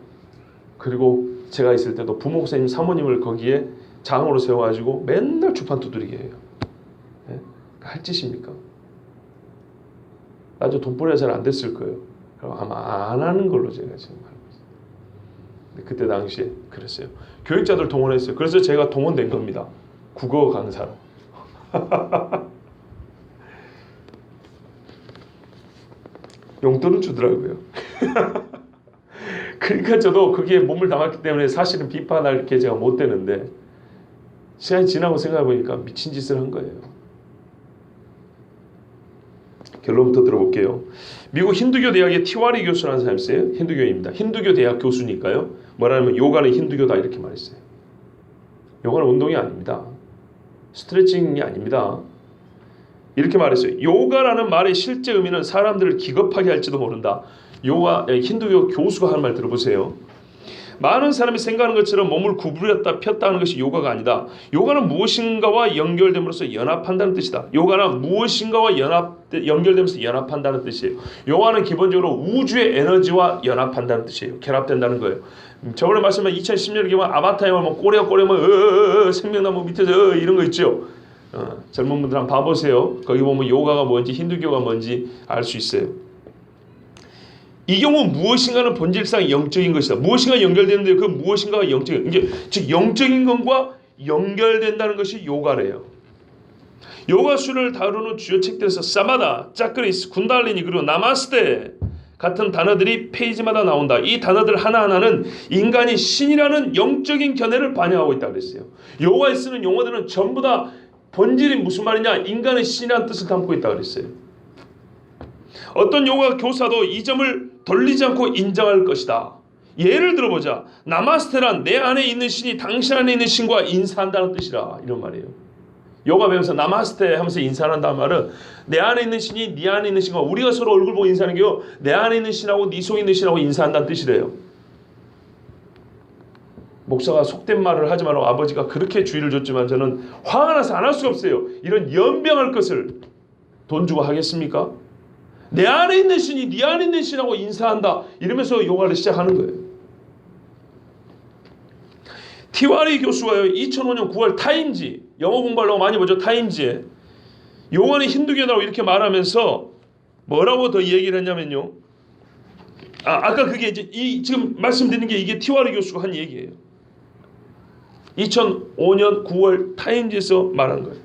Speaker 1: 그리고 제가 있을 때도 부목사님, 사모님을 거기에 장으로 세워가지고 맨날 주판 두드리게 해요. 네? 할 짓입니까? 나도 돈벌이가 잘 안 됐을 거예요. 그럼 아마 안 하는 걸로 제가 지금 알고 있어요. 근데 그때 당시에 그랬어요. 교육자들 동원했어요. 그래서 제가 동원된 겁니다. 국어 강사로. 용돈은 주더라고요. 그러니까 저도 거기에 몸을 담았기 때문에 사실은 비판할 게 제가 못 되는데, 시간이 지나고 생각해보니까 미친 짓을 한 거예요. 결론부터 들어볼게요. 미국 힌두교 대학의 티와리 교수라는 사람이 있어요. 힌두교인입니다. 힌두교 대학 교수니까요. 뭐라면 요가는 힌두교다 이렇게 말했어요. 요가는 운동이 아닙니다. 스트레칭이 아닙니다. 이렇게 말했어요. 요가라는 말의 실제 의미는 사람들을 기겁하게 할지도 모른다. 힌두교 교수가 하는 말 들어보세요. 많은 사람이 생각하는 것처럼 몸을 구부렸다 폈다 하는 것이 요가가 아니다. 요가는 무엇인가와 연결됨으로써 연합한다는 뜻이다. 요가는 무엇인가와 연결되면서 연합한다는 뜻이에요. 요가는 기본적으로 우주의 에너지와 연합한다는 뜻이에요. 결합된다는 거예요. 저번에 말씀한 2010년에 보면 아바타에 보면 꼬리가 생명나무 밑에서 이런 거 있죠. 젊은 분들 한번 봐보세요. 거기 보면 요가가 뭔지 힌두교가 뭔지 알 수 있어요. 이 경우 무엇인가는 본질상 영적인 것이다. 무엇인가 연결되는데 그 무엇인가가 영적인, 즉 영적인 것과 연결된다는 것이 요가래요. 요가술을 다루는 주요 책들에서 사마다, 짜크리스, 군달리니 그리고 나마스테 같은 단어들이 페이지마다 나온다. 이 단어들 하나하나는 인간이 신이라는 영적인 견해를 반영하고 있다고 그랬어요. 여호와에 쓰는 용어들은 전부 다 본질이 무슨 말이냐? 인간의 신이라는 뜻을 담고 있다고 그랬어요. 어떤 요가 교사도 이 점을 돌리지 않고 인정할 것이다. 예를 들어보자. 나마스테란 내 안에 있는 신이 당신 안에 있는 신과 인사한다는 뜻이라, 이런 말이에요. 요가 배우면서 나마스테 하면서 인사한다는 말은 내 안에 있는 신이 네 안에 있는 신과, 우리가 서로 얼굴 보고 인사하는 게요, 내 안에 있는 신하고 네 속에 있는 신하고 인사한다는 뜻이래요. 목사가 속된 말을 하지 말라고 아버지가 그렇게 주의를 줬지만 저는 화가 나서 안 할 수가 없어요. 이런 연병할 것을 돈 주고 하겠습니까? 내 안에 있는 신이 네 안에 있는 신하고 인사한다, 이러면서 요가를 시작하는 거예요. 티와리 교수가요, 2005년 9월 타임지, 영어 공부하려고 많이 보죠. 타임지에 요한이 힌두교라고 이렇게 말하면서 뭐라고 더 얘기를 했냐면요. 아까 그게 이제 지금 말씀드린 게 이게 티와리 교수가 한 얘기예요. 2005년 9월 타임지에서 말한 거예요.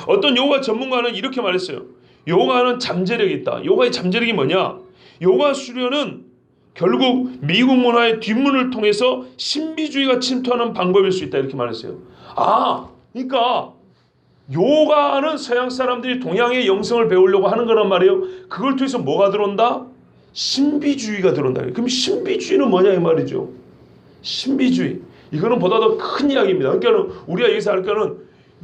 Speaker 1: 어떤 요가 전문가는 이렇게 말했어요. 요가는 잠재력이 있다. 요가의 잠재력이 뭐냐? 요가 수련은 결국 미국 문화의 뒷문을 통해서 신비주의가 침투하는 방법일 수 있다, 이렇게 말했어요. 그러니까 요가는 서양 사람들이 동양의 영성을 배우려고 하는 거란 말이에요. 그걸 통해서 뭐가 들어온다? 신비주의가 들어온다. 그럼 신비주의는 뭐냐 이 말이죠. 신비주의. 이거는 보다 더 큰 이야기입니다. 그러니까 우리가 여기서 할 거는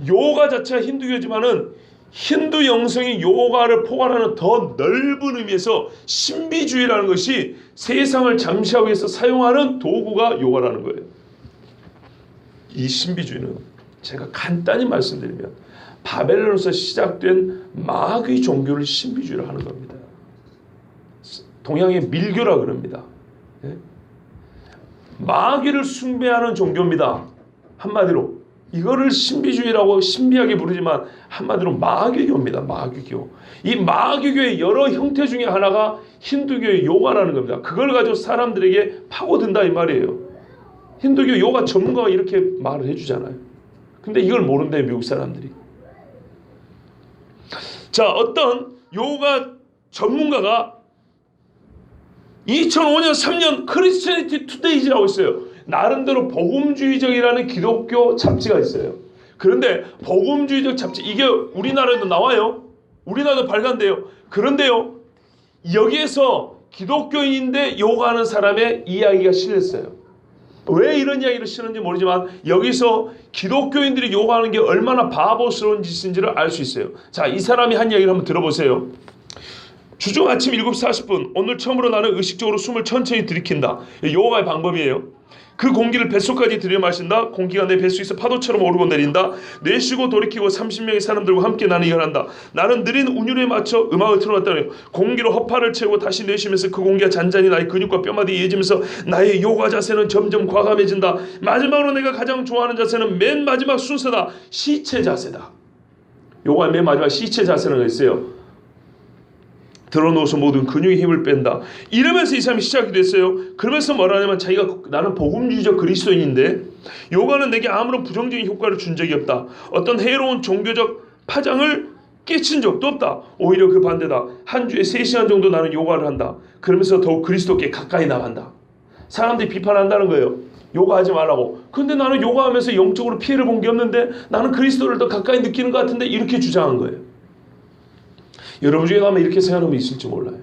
Speaker 1: 요가 자체가 힌두교지만은 힌두 영성이 요가를 포괄하는 더 넓은 의미에서 신비주의라는 것이 세상을 잠시하기 위해서 사용하는 도구가 요가라는 거예요. 이 신비주의는 제가 간단히 말씀드리면 바벨론에서 시작된 마귀 종교를 신비주의로 하는 겁니다. 동양의 밀교라 그럽니다. 마귀를 숭배하는 종교입니다. 한마디로 이거를 신비주의라고 신비하게 부르지만 한마디로 마귀교입니다. 마귀교. 이 마귀교의 여러 형태 중에 하나가 힌두교의 요가라는 겁니다. 그걸 가지고 사람들에게 파고든다 이 말이에요. 힌두교 요가 전문가가 이렇게 말을 해주잖아요. 근데 이걸 모른대요, 미국 사람들이. 자, 어떤 요가 전문가가 2005년 3년 크리스티애니티 투데이즈라고 있어요. 나름대로 복음주의적이라는 기독교 잡지가 있어요. 그런데 복음주의적 잡지, 이게 우리나라에도 나와요. 우리나라도 발간돼요. 그런데요, 여기에서 기독교인인데 요가하는 사람의 이야기가 실렸어요. 왜 이런 이야기를 쓰는지 모르지만 여기서 기독교인들이 요가하는 게 얼마나 바보스러운 짓인지를 알 수 있어요. 자, 이 사람이 한 이야기를 한번 들어보세요. 주중 아침 7시 40분 오늘 처음으로 나는 의식적으로 숨을 천천히 들이킨다. 요가의 방법이에요. 그 공기를 뱃속까지 들여 마신다. 공기가 내 뱃속에서 파도처럼 오르고 내린다. 내쉬고 돌이키고 30명의 사람들과 함께 나는 일어난다. 나는 느린 운율에 맞춰 음악을 틀어놨다네요. 공기로 허파를 채우고 다시 내쉬면서 그 공기가 잔잔히 나의 근육과 뼈마디에 이어지면서 나의 요가 자세는 점점 과감해진다. 마지막으로 내가 가장 좋아하는 자세는 맨 마지막 순서다. 시체 자세다. 요가의 맨 마지막 시체 자세라는 거 있어요. 들어놓아서 모든 근육의 힘을 뺀다. 이러면서 이 사람이 시작이 됐어요. 그러면서 뭐라냐면 자기가 나는 복음주의적 그리스도인인데 요가는 내게 아무런 부정적인 효과를 준 적이 없다. 어떤 해로운 종교적 파장을 끼친 적도 없다. 오히려 그 반대다. 한 주에 3시간 정도 나는 요가를 한다. 그러면서 더욱 그리스도께 가까이 나간다. 사람들이 비판한다는 거예요. 요가하지 말라고. 근데 나는 요가하면서 영적으로 피해를 본 게 없는데 나는 그리스도를 더 가까이 느끼는 것 같은데, 이렇게 주장한 거예요. 여러분 중에 가면 이렇게 생각하는 분 있을지 몰라요.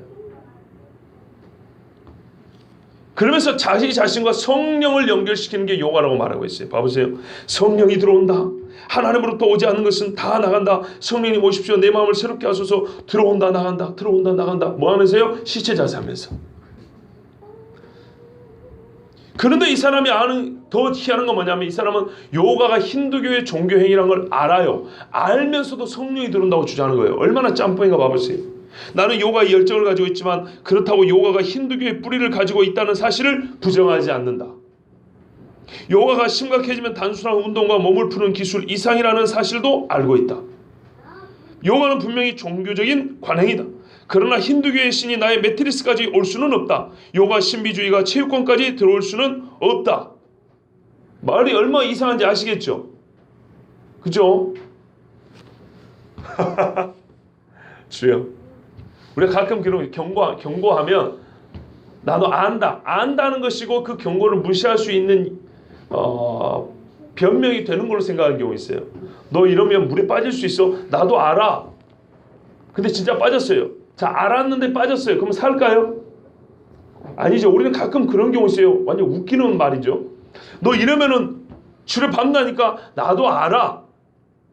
Speaker 1: 그러면서 자기 자신과 성령을 연결시키는 게 요가라고 말하고 있어요. 봐보세요. 성령이 들어온다. 하나님으로부터 오지 않는 것은 다 나간다. 성령님 오십시오. 내 마음을 새롭게 하소서. 들어온다 나간다. 들어온다 나간다. 뭐 하면서요? 시체 자세하면서. 그런데 이 사람이 더 희한한 건 뭐냐면 이 사람은 요가가 힌두교의 종교행위라는 걸 알아요. 알면서도 성령이 들어온다고 주장하는 거예요. 얼마나 짬뽕인가 봐보세요. 나는 요가의 열정을 가지고 있지만 그렇다고 요가가 힌두교의 뿌리를 가지고 있다는 사실을 부정하지 않는다. 요가가 심각해지면 단순한 운동과 몸을 푸는 기술 이상이라는 사실도 알고 있다. 요가는 분명히 종교적인 관행이다. 그러나 힌두교의 신이 나의 매트리스까지 올 수는 없다. 요가 신비주의가 체육관까지 들어올 수는 없다. 말이 얼마나 이상한지 아시겠죠? 그죠? 주여, 우리가 가끔 그런 경고하면 나도 안다. 안다는 것이고 그 경고를 무시할 수 있는 변명이 되는 걸로 생각하는 경우 있어요. 너 이러면 물에 빠질 수 있어. 나도 알아. 근데 진짜 빠졌어요. 자, 알았는데 빠졌어요. 그럼 살까요? 아니죠. 우리는 가끔 그런 경우 있어요. 완전 웃기는 말이죠. 너 이러면은 주를 밤나니까 나도 알아.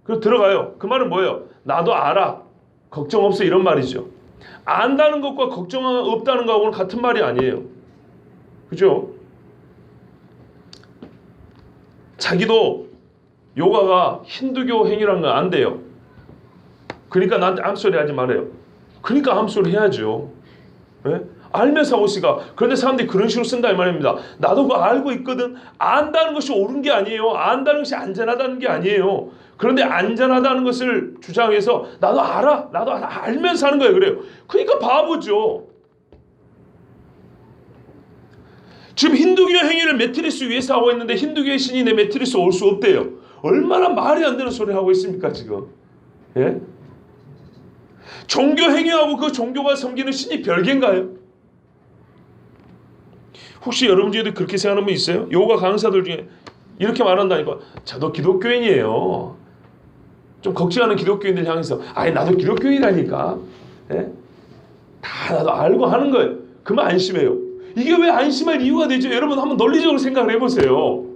Speaker 1: 그래서 들어가요. 그 말은 뭐예요? 나도 알아. 걱정 없어. 이런 말이죠. 안다는 것과 걱정 없다는 거하고는 같은 말이 아니에요. 그죠? 자기도 요가가 힌두교 행위라는 건 안 돼요. 그러니까 나한테 아무 소리 하지 말아요. 그러니까 아무 소리 해야죠. 네? 알면서 하고 있으니까. 그런데 사람들이 그런 식으로 쓴다 이 말입니다. 나도 그거 알고 있거든. 안다는 것이 옳은 게 아니에요. 안다는 것이 안전하다는 게 아니에요. 그런데 안전하다는 것을 주장해서 나도 알아. 나도 알아. 알면서 하는 거예요. 그래요. 그러니까 바보죠. 지금 힌두교 행위를 매트리스 위에서 하고 있는데 힌두교의 신이 내 매트리스 올 수 없대요. 얼마나 말이 안 되는 소리를 하고 있습니까 지금. 예? 종교 행위하고 그 종교가 섬기는 신이 별개인가요? 혹시 여러분 중에도 그렇게 생각하는 분 있어요? 요가 강사들 중에 이렇게 말한다니까. 저도 기독교인이에요. 좀 걱정하는 기독교인들 향해서 아니 나도 기독교인이라니까. 예? 다 나도 알고 하는 거예요. 그만 안심해요. 이게 왜 안심할 이유가 되죠? 여러분 한번 논리적으로 생각을 해보세요.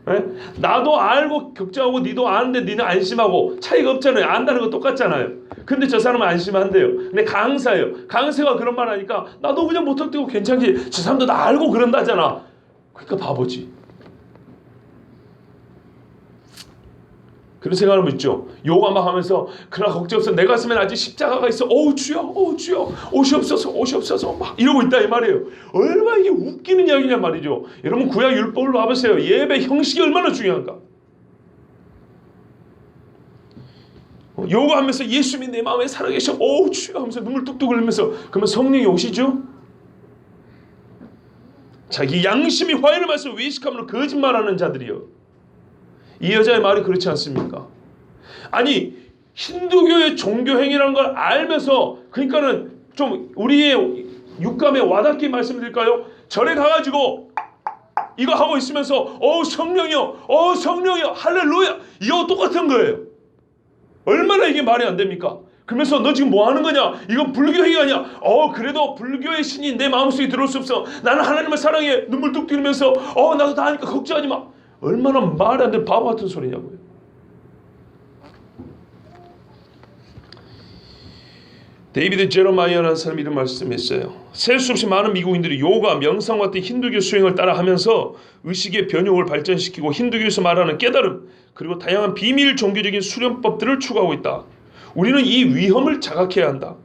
Speaker 1: 예? 나도 알고 걱정하고 니도 아는데 니는 안심하고 차이가 없잖아요. 안다는 거 똑같잖아요. 근데 저 사람은 안심한대요. 근데 강사예요. 강사가 그런 말 하니까 나도 그냥 무턱대고 괜찮지. 저 사람도 나 알고 그런다잖아. 그러니까 바보지. 그런 생각을 묻죠. 요가 막 하면서 그러나 걱정 없어. 내 가슴엔 아직 십자가가 있어. 어우 주여, 어우 주여, 옷이 없어서, 옷이 없어서 막 이러고 있다 이 말이에요. 얼마나 이게 웃기는 이야기냐 말이죠. 여러분 구약 율법으로 와보세요. 예배 형식이 얼마나 중요한가. 요가 하면서 예수님이 내 마음에 살아계셔. 어우 주여 하면서 눈물 뚝뚝 흘리면서 그러면 성령이 오시죠. 자기 양심이 화해를 말해서 외식하면 거짓말하는 자들이요. 이 여자의 말이 그렇지 않습니까? 아니 힌두교의 종교 행위라는 걸 알면서 그러니까는 좀 우리의 육감에 와닿게 말씀드릴까요? 절에 가가지고 이거 하고 있으면서 성령이요, 성령이요, 할렐루야 이거 똑같은 거예요. 얼마나 이게 말이 안 됩니까? 그러면서 너 지금 뭐 하는 거냐? 이건 불교 행위 아니야. 그래도 불교의 신이 내 마음속에 들어올 수 없어. 나는 하나님을 사랑해. 눈물 뚝 흘리면서 나도 다 하니까 걱정하지 마. 얼마나 말이 안 되는 바보 같은 소리냐고요. 데이비드 제로마이어라는 사람이 이런 말씀했어요. 셀 수 없이 많은 미국인들이 요가, 명상 같은 힌두교 수행을 따라하면서 의식의 변형을 발전시키고 힌두교에서 말하는 깨달음 그리고 다양한 비밀 종교적인 수련법들을 추구하고 있다. 우리는 이 위험을 자각해야 한다.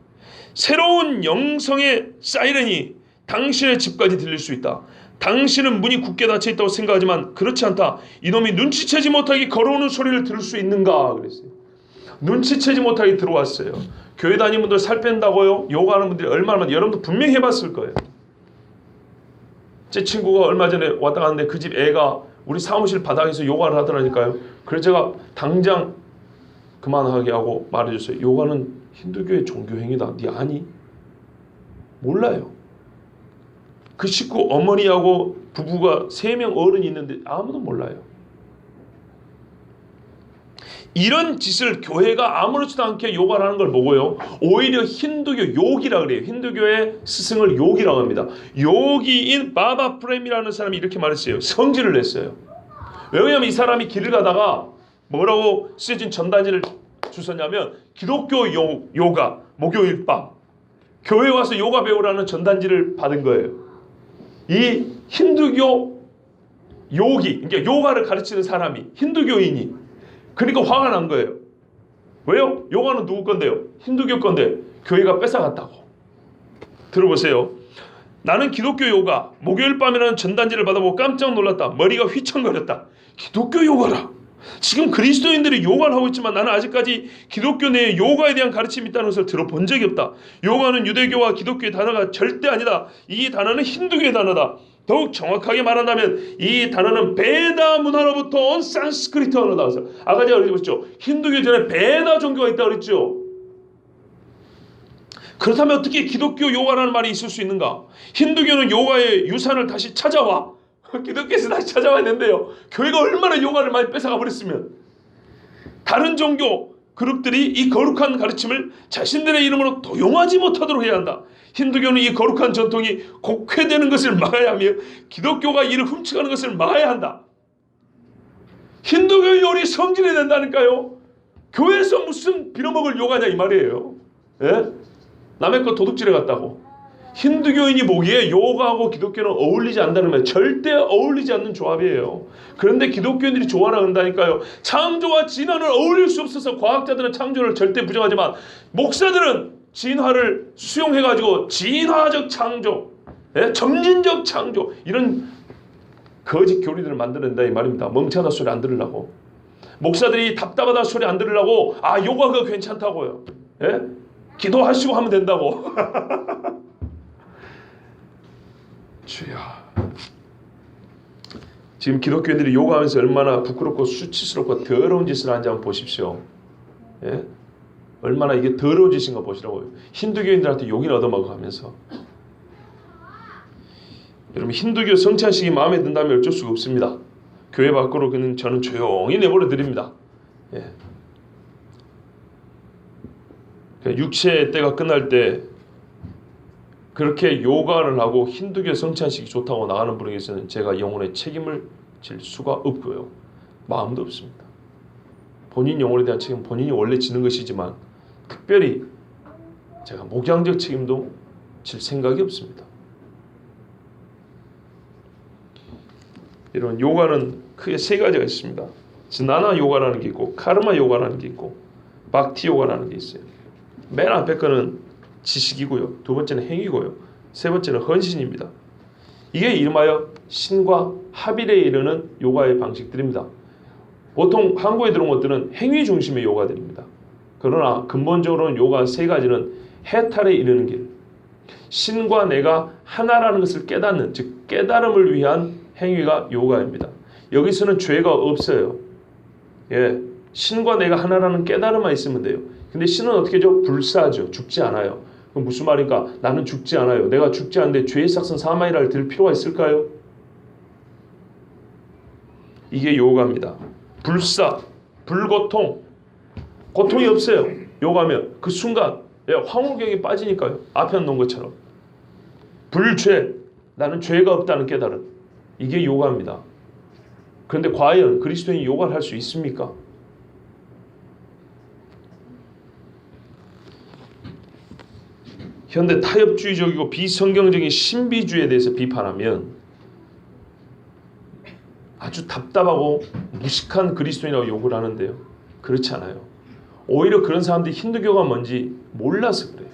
Speaker 1: 새로운 영성의 사이렌이 당신의 집까지 들릴 수 있다. 당신은 문이 굳게 닫혀 있다고 생각하지만 그렇지 않다. 이놈이 눈치채지 못하게 걸어오는 소리를 들을 수 있는가 그랬어요. 눈치채지 못하게 들어왔어요. 교회 다니는 분들 살 뺀다고요? 요가하는 분들이 얼마나 많은지 여러분도 분명히 해봤을 거예요. 제 친구가 얼마 전에 왔다 갔는데 그 집 애가 우리 사무실 바닥에서 요가를 하더라니까요. 그래서 제가 당장 그만하게 하고 말해줬어요. 요가는 힌두교의 종교행위다. 니 아니? 몰라요. 그 식구 어머니하고 부부가 3명 어른이 있는데 아무도 몰라요. 이런 짓을 교회가 아무렇지도 않게 요가를 하는 걸 보고요. 오히려 힌두교 욕이라 그래요. 힌두교의 스승을 욕이라고 합니다. 요기인 바바 프렘이라는 사람이 이렇게 말했어요. 성질을 냈어요. 왜냐하면 이 사람이 길을 가다가 뭐라고 쓰여진 전단지를 주셨냐면 기독교 요가 목요일 밤 교회 와서 요가 배우라는 전단지를 받은 거예요. 이 힌두교 요기, 그러니까 요가를 가르치는 사람이 힌두교인이 그러니까 화가 난 거예요. 왜요? 요가는 누구 건데요? 힌두교 건데 교회가 뺏어갔다고. 들어보세요. 나는 기독교 요가 목요일 밤이라는 전단지를 받아보고 깜짝 놀랐다. 머리가 휘청거렸다. 기독교 요가라. 지금 그리스도인들이 요가를 하고 있지만 나는 아직까지 기독교 내에 요가에 대한 가르침이 있다는 것을 들어본 적이 없다. 요가는 유대교와 기독교의 단어가 절대 아니다. 이 단어는 힌두교의 단어다. 더욱 정확하게 말한다면 이 단어는 베다 문화로부터 온 산스크리트 언어다. 아까 제가 그랬죠. 힌두교 전에 베다 종교가 있다고 그랬죠. 그렇다면 어떻게 기독교 요가라는 말이 있을 수 있는가? 힌두교는 요가의 유산을 다시 찾아와. 기독교에서 다시 찾아와야 된대요. 교회가 얼마나 요가를 많이 뺏어가 버렸으면. 다른 종교 그룹들이 이 거룩한 가르침을 자신들의 이름으로 도용하지 못하도록 해야 한다. 힌두교는 이 거룩한 전통이 곡회되는 것을 막아야 하며 기독교가 이를 훔쳐가는 것을 막아야 한다. 힌두교 요리 성질이 된다니까요. 교회에서 무슨 빌어먹을 요가냐 이 말이에요. 예? 남의 거 도둑질해 갔다고. 힌두교인이 보기에 요가하고 기독교는 어울리지 않는다는 말, 절대 어울리지 않는 조합이에요. 그런데 기독교인들이 좋아라 한다니까요. 창조와 진화는 어울릴 수 없어서 과학자들은 창조를 절대 부정하지만 목사들은 진화를 수용해가지고 진화적 창조, 예? 점진적 창조, 이런 거짓 교리들을 만들어낸다 이 말입니다. 멍청하다 소리 안 들으려고. 목사들이 답답하다 소리 안 들으려고 요가가 괜찮다고요. 예? 기도하시고 하면 된다고. 주여. 지금 기독교인들이 요가하면서 얼마나 부끄럽고 수치스럽고 더러운 짓을 하는지 한번 보십시오. 예? 얼마나 이게 더러운 짓인가 보시라고요. 힌두교인들한테 욕이나 얻어먹어가면서. 여러분, 힌두교 성찬식이 마음에 든다면 어쩔 수가 없습니다. 교회 밖으로 저는 조용히 내버려 드립니다. 예. 육체의 때가 끝날 때 그렇게 요가를 하고 힌두교 성찬식이 좋다고 나가는 분에게서는 제가 영혼의 책임을 질 수가 없고요. 마음도 없습니다. 본인 영혼에 대한 책임은 본인이 원래 지는 것이지만 특별히 제가 목양적 책임도 질 생각이 없습니다. 이런 요가는 크게 세 가지가 있습니다. 지나나 요가라는 게 있고 카르마 요가라는 게 있고 박티 요가라는 게 있어요. 맨 앞에 거는 지식이고요. 두 번째는 행위고요. 세 번째는 헌신입니다. 이게 이름하여 신과 합일에 이르는 요가의 방식들입니다. 보통 한국에 들어온 것들은 행위 중심의 요가들입니다. 그러나 근본적으로는 요가 세 가지는 해탈에 이르는 길, 신과 내가 하나라는 것을 깨닫는, 즉 깨달음을 위한 행위가 요가입니다. 여기서는 죄가 없어요. 예, 신과 내가 하나라는 깨달음만 있으면 돼요. 근데 신은 어떻게 하죠? 불사죠. 죽지 않아요. 그럼 무슨 말인가? 나는 죽지 않아요. 내가 죽지 않는데 죄의 삭선 사마이라를 들 필요가 있을까요? 이게 요가입니다. 불사, 불고통, 고통이 없어요. 요가면 그 순간 황홀경에 빠지니까요. 앞에 놓은 것처럼. 불죄, 나는 죄가 없다는 깨달음. 이게 요가입니다. 그런데 과연 그리스도인이 요가를 할 수 있습니까? 현대 타협주의적이고 비성경적인 신비주의에 대해서 비판하면 아주 답답하고 무식한 그리스도인이라고 욕을 하는데요. 그렇지 않아요. 오히려 그런 사람들이 힌두교가 뭔지 몰라서 그래요.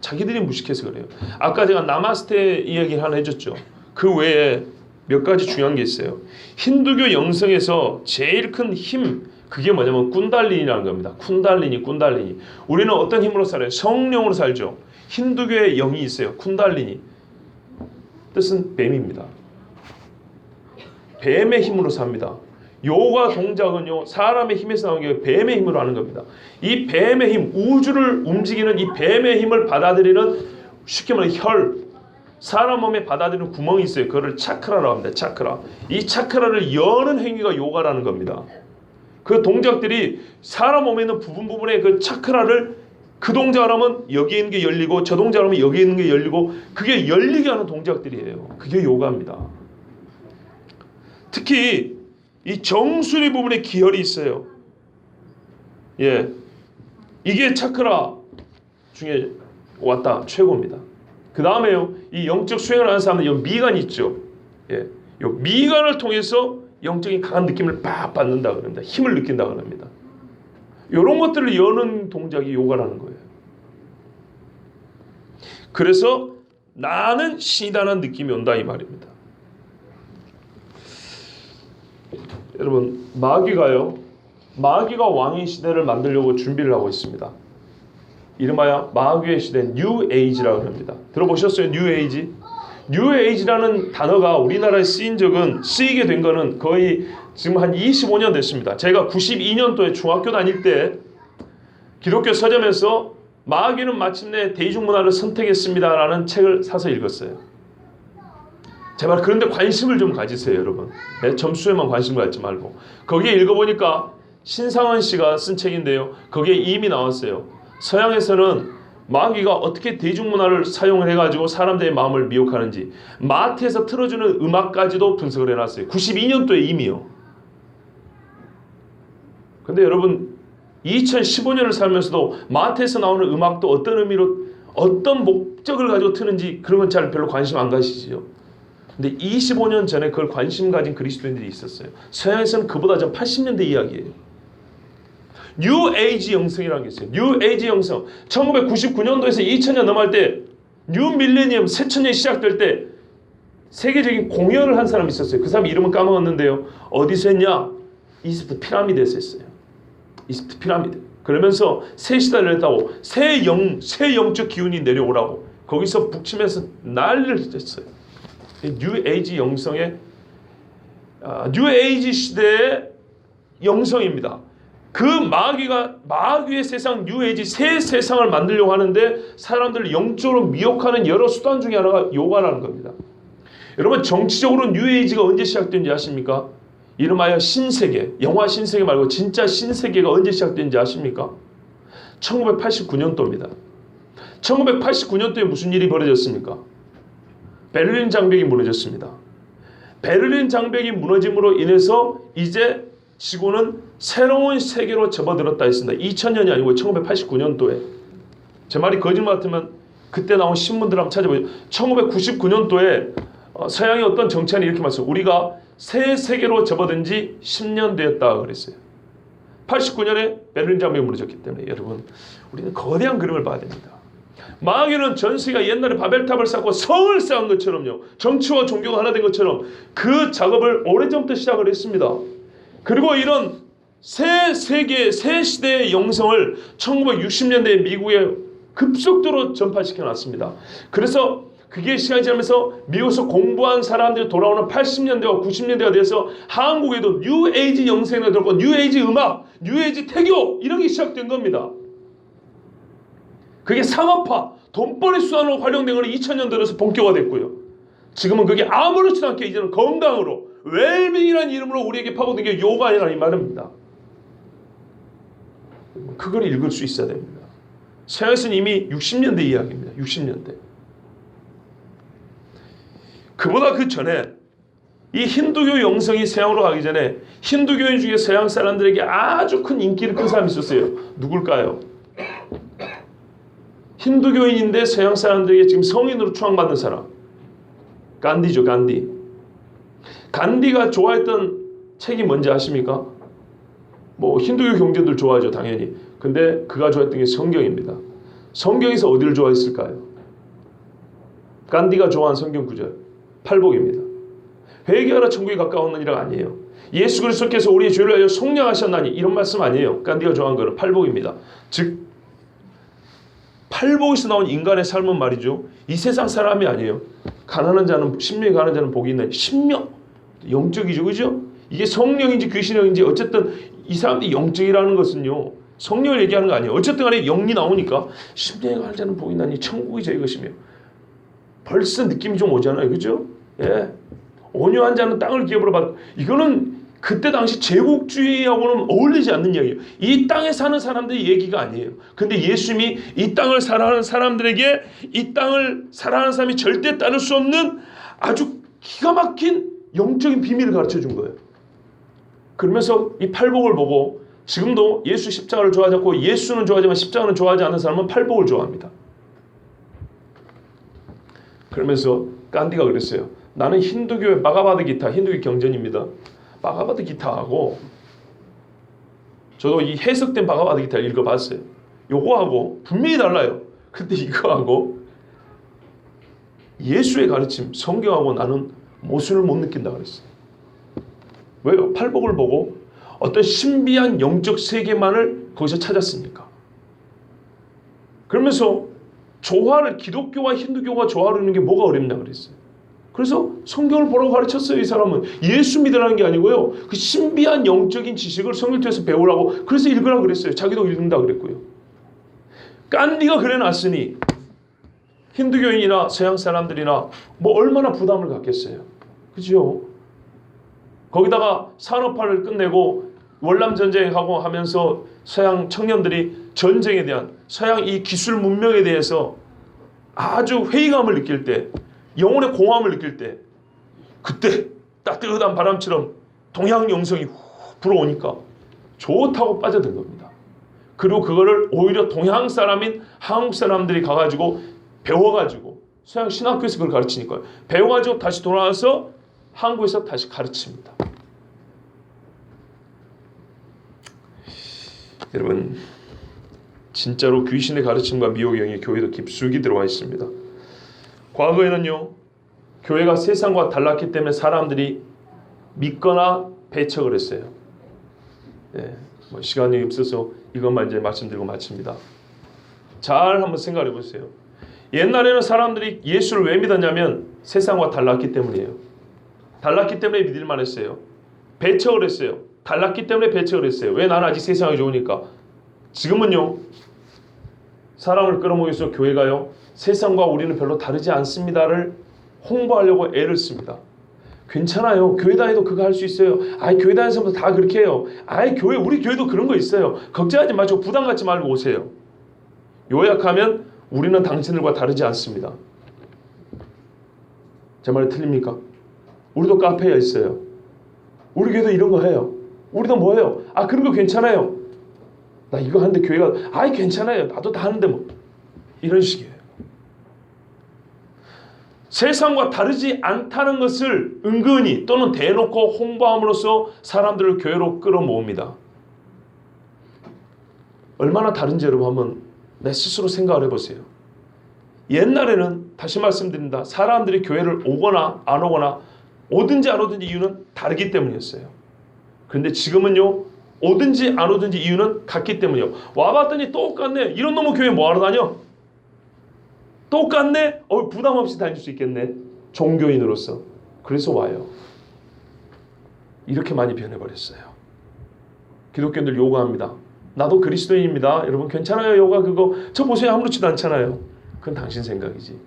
Speaker 1: 자기들이 무식해서 그래요. 아까 제가 나마스테 이야기를 하나 해줬죠. 그 외에 몇 가지 중요한 게 있어요. 힌두교 영성에서 제일 큰 힘, 그게 뭐냐면 꾼달린이라는 겁니다. 쿤달리니. 우리는 어떤 힘으로 살아요? 성령으로 살죠. 힌두교의 영이 있어요. 쿤달리니. 뜻은 뱀입니다. 뱀의 힘으로 삽니다. 요가 동작은요, 사람의 힘에서 나오는 게 뱀의 힘으로 하는 겁니다. 이 뱀의 힘, 우주를 움직이는 이 뱀의 힘을 받아들이는, 쉽게 말해 혈, 사람 몸에 받아들이는 구멍이 있어요. 그거를 차크라라고 합니다. 차크라. 이 차크라를 여는 행위가 요가라는 겁니다. 그 동작들이 사람 몸에 있는 부분의 그 차크라를, 그 동작을 하면 여기에 있는 게 열리고 저 동작을 하면 여기에 있는 게 열리고, 그게 열리게 하는 동작들이에요. 그게 요가입니다. 특히 이 정수리 부분에 기혈이 있어요. 예, 이게 차크라 중에 왔다 최고입니다. 그 다음에요, 이 영적 수행을 하는 사람은 이 미간이 있죠. 예, 이 미간을 통해서 영적인 강한 느낌을 빡 받는다 그럽니다. 힘을 느낀다 그럽니다. 이런 것들을 여는 동작이 요가라는 거예요. 그래서 나는 신이다라는 느낌이 온다 이 말입니다. 여러분, 마귀가 왕의 시대를 만들려고 준비를 하고 있습니다. 이름하여 마귀의 시대, 뉴 에이지라고 합니다. 들어보셨어요? 뉴 에이지? 뉴 에이지라는 단어가 우리나라에 쓰이게 된 거는 거의 지금 한 25년 됐습니다. 제가 92년도에 중학교 다닐 때 기독교 서점에서 마귀는 마침내 대중문화를 선택했습니다라는 책을 사서 읽었어요. 제발 그런데 관심을 좀 가지세요, 여러분. 네, 점수에만 관심을 갖지 말고. 거기에 읽어보니까 신상원 씨가 쓴 책인데요. 거기에 이미 나왔어요. 서양에서는 마귀가 어떻게 대중문화를 사용을 해가지고 사람들의 마음을 미혹하는지 마트에서 틀어주는 음악까지도 분석을 해놨어요. 92년도에 이미요. 근데 여러분 2015년을 살면서도 마트에서 나오는 음악도 어떤 의미로 어떤 목적을 가지고 트는지 그런 건 잘 별로 관심 안 가시죠. 근데 25년 전에 그걸 관심 가진 그리스도인들이 있었어요. 서양에서는 그보다 전 80년대 이야기예요. 뉴 에이지 영성이라는 게 있어요. 뉴 에이지 영성. 1999년도에서 2000년 넘어갈 때 뉴 밀레니엄 새천년이 시작될 때 세계적인 공연을 한 사람이 있었어요. 그 사람 이름은 까먹었는데요. 어디서 했냐? 이집트 피라미드에서 했어요. 이집트 피라미드. 그러면서 새 시대를 했다고 새 영적 기운이 내려오라고 거기서 북침해서 난리를 했어요. 뉴 에이지 영성의 뉴 에이지 시대의 영성입니다. 그 마귀의 세상 뉴 에이지 새 세상을 만들려고 하는데 사람들을 영적으로 미혹하는 여러 수단 중에 하나가 요가라는 겁니다. 여러분 정치적으로 뉴 에이지가 언제 시작된지 아십니까? 이름하여 신세계, 영화 신세계 말고 진짜 신세계가 언제 시작된지 아십니까? 1989년도입니다. 1989년도에 무슨 일이 벌어졌습니까? 베를린 장벽이 무너졌습니다. 베를린 장벽이 무너짐으로 인해서 이제 지구는 새로운 세계로 접어들었다 했습니다. 2000년이 아니고 1989년도에. 제 말이 거짓말 같으면 그때 나온 신문들 한번 찾아보죠. 1999년도에 서양의 어떤 정치인이 이렇게 말했어요. 우리가 새 세계로 접어든 지 10년 되었다 그랬어요. 89년에 베를린 장벽이 무너졌기 때문에 여러분 우리는 거대한 그림을 봐야 됩니다. 마귀는 전 세계가 옛날에 바벨탑을 쌓고 성을 쌓은 것처럼요. 정치와 종교가 하나 된 것처럼 그 작업을 오래전부터 시작을 했습니다. 그리고 이런 새 세계, 새 시대의 영성을 1960년대 미국에 급속도로 전파시켜 놨습니다. 그래서 그게 시간이 지나면서 미국에서 공부한 사람들이 돌아오는 80년대와 90년대가 돼서 한국에도 뉴 에이지 영성이 들었고 뉴 에이지 음악, 뉴 에이지 태교 이런 게 시작된 겁니다. 그게 상업화, 돈벌이 수단으로 활용된 건 2000년 들어서 본격화됐고요. 지금은 그게 아무렇지도 않게 이제는 건강으로 웰빙이라는 이름으로 우리에게 파고든 게 요가라는 이 말입니다. 그걸 읽을 수 있어야 됩니다. 서양에서는 이미 60년대 이야기입니다. 60년대. 그보다 그 전에 이 힌두교 영성이 서양으로 가기 전에 힌두교인 중에 서양 사람들에게 아주 큰 인기를 끈 사람이 있었어요. 누굴까요? 힌두교인인데 서양 사람들에게 지금 성인으로 추앙받는 사람. 간디죠, 간디. 간디가 좋아했던 책이 뭔지 아십니까? 뭐 힌두교 경제들 좋아하죠, 당연히. 근데 그가 좋아했던 게 성경입니다. 성경에서 어디를 좋아했을까요? 간디가 좋아하는 성경 구절. 팔복입니다. 회개하라 천국이 가까웠느니라 아니에요. 예수 그리스도께서 우리의 죄를 위하여 속량하셨나니 이런 말씀 아니에요. 간디가 좋아하는 거는 팔복입니다. 즉 팔복에서 나온 인간의 삶은 말이죠. 이 세상 사람이 아니에요. 가난한 자는 심령이 가난한 자는 복이 있나니 심령 영적이죠, 그죠? 이게 성령인지 귀신령인지 어쨌든 이 사람들이 영적이라는 것은요. 성령을 얘기하는 거 아니에요. 어쨌든 간에 영이 나오니까 심령이 가난한 자는 복이 있나니 천국이 저희 것이며 벌써 느낌이 좀 오잖아요, 그죠? 예, 온유한 자는 땅을 기업으로 받. 이거는 그때 당시 제국주의하고는 어울리지 않는 이야기예요. 이 땅에 사는 사람들의 얘기가 아니에요. 근데 예수님이 이 땅을 살아가는 사람들에게 이 땅을 살아가는 사람이 절대 따를 수 없는 아주 기가 막힌 영적인 비밀을 가르쳐 준 거예요. 그러면서 이 팔복을 보고 지금도 예수 십자가를 좋아하지 않고 예수는 좋아하지만 십자가는 좋아하지 않는 사람은 팔복을 좋아합니다. 그러면서 간디가 그랬어요. 나는 힌두교의 바가바드 기타, 힌두교 경전입니다. 바가바드 기타하고 저도 이 해석된 바가바드 기타를 읽어봤어요. 요거하고 분명히 달라요. 근데 이거하고 예수의 가르침, 성경하고 나는 모순을 못 느낀다 그랬어요. 왜요? 팔복을 보고 어떤 신비한 영적 세계만을 거기서 찾았으니까. 그러면서 조화를 기독교와 힌두교가 조화를 이루는 게 뭐가 어렵냐 그랬어요. 그래서 성경을 보라고 가르쳤어요. 이 사람은 예수 믿으라는 게 아니고요. 그 신비한 영적인 지식을 성경 통해서 배우라고 그래서 읽으라고 그랬어요. 자기도 읽는다 그랬고요. 깐디가 그래놨으니 힌두교인이나 서양 사람들이나 뭐 얼마나 부담을 갖겠어요. 그죠? 거기다가 산업화를 끝내고 월남전쟁하고 하면서 서양 청년들이 전쟁에 대한 서양 이 기술 문명에 대해서 아주 회의감을 느낄 때, 영혼의 공허함을 느낄 때, 그때 따뜻한 바람처럼 동양 영성이 불어오니까 좋다고 빠져든 겁니다. 그리고 그거를 오히려 동양 사람인 한국 사람들이 가가지고 배워가지고 서양 신학교에서 그걸 가르치니까요. 배워가지고 다시 돌아와서 한국에서 다시 가르칩니다. 여러분, 진짜로 귀신의 가르침과 미혹의 영이 교회도 깊숙이 들어와 있습니다. 과거에는요, 교회가 세상과 달랐기 때문에 사람들이 믿거나 배척을 했어요. 뭐 시간이 없어서 이것만 이제 말씀드리고 마칩니다. 잘 한번 생각해 보세요. 옛날에는 사람들이 예수를 왜 믿었냐면 세상과 달랐기 때문이에요. 달랐기 때문에 믿을만 했어요. 배척을 했어요. 달랐기 때문에 배척을 했어요. 왜? 나는 아직 세상이 좋으니까. 지금은요, 사람을 끌어모기 위해서 교회가요, 세상과 우리는 별로 다르지 않습니다를 홍보하려고 애를 씁니다. 괜찮아요. 교회 다니도 그거 할 수 있어요. 교회 다니는 사람들 다 그렇게 해요. 우리 교회도 그런 거 있어요. 걱정하지 마시고 부담 갖지 말고 오세요. 요약하면 우리는 당신들과 다르지 않습니다. 제 말이 틀립니까? 우리도 카페에 있어요. 우리 교회도 이런 거 해요. 우리도 뭐 해요? 그런 거 괜찮아요. 나 이거 하는데 교회가 괜찮아요. 나도 다 하는데 뭐. 이런 식이에요. 세상과 다르지 않다는 것을 은근히 또는 대놓고 홍보함으로써 사람들을 교회로 끌어모읍니다. 얼마나 다른지 여러분 한번 내 스스로 생각을 해보세요. 옛날에는 다시 말씀드립니다. 사람들이 교회를 오거나 안 오거나 오든지 안 오든지 이유는 다르기 때문이었어요. 그런데 지금은요, 오든지 안 오든지 이유는 같기 때문이요. 와봤더니 똑같네. 이런 놈은 교회 뭐하러 다녀? 똑같네? 부담 없이 다닐 수 있겠네. 종교인으로서. 그래서 와요. 이렇게 많이 변해버렸어요. 기독교인들 요구합니다. 나도 그리스도인입니다. 여러분 괜찮아요. 요가 그거. 저 보세요. 아무렇지도 않잖아요. 그건 당신 생각이지.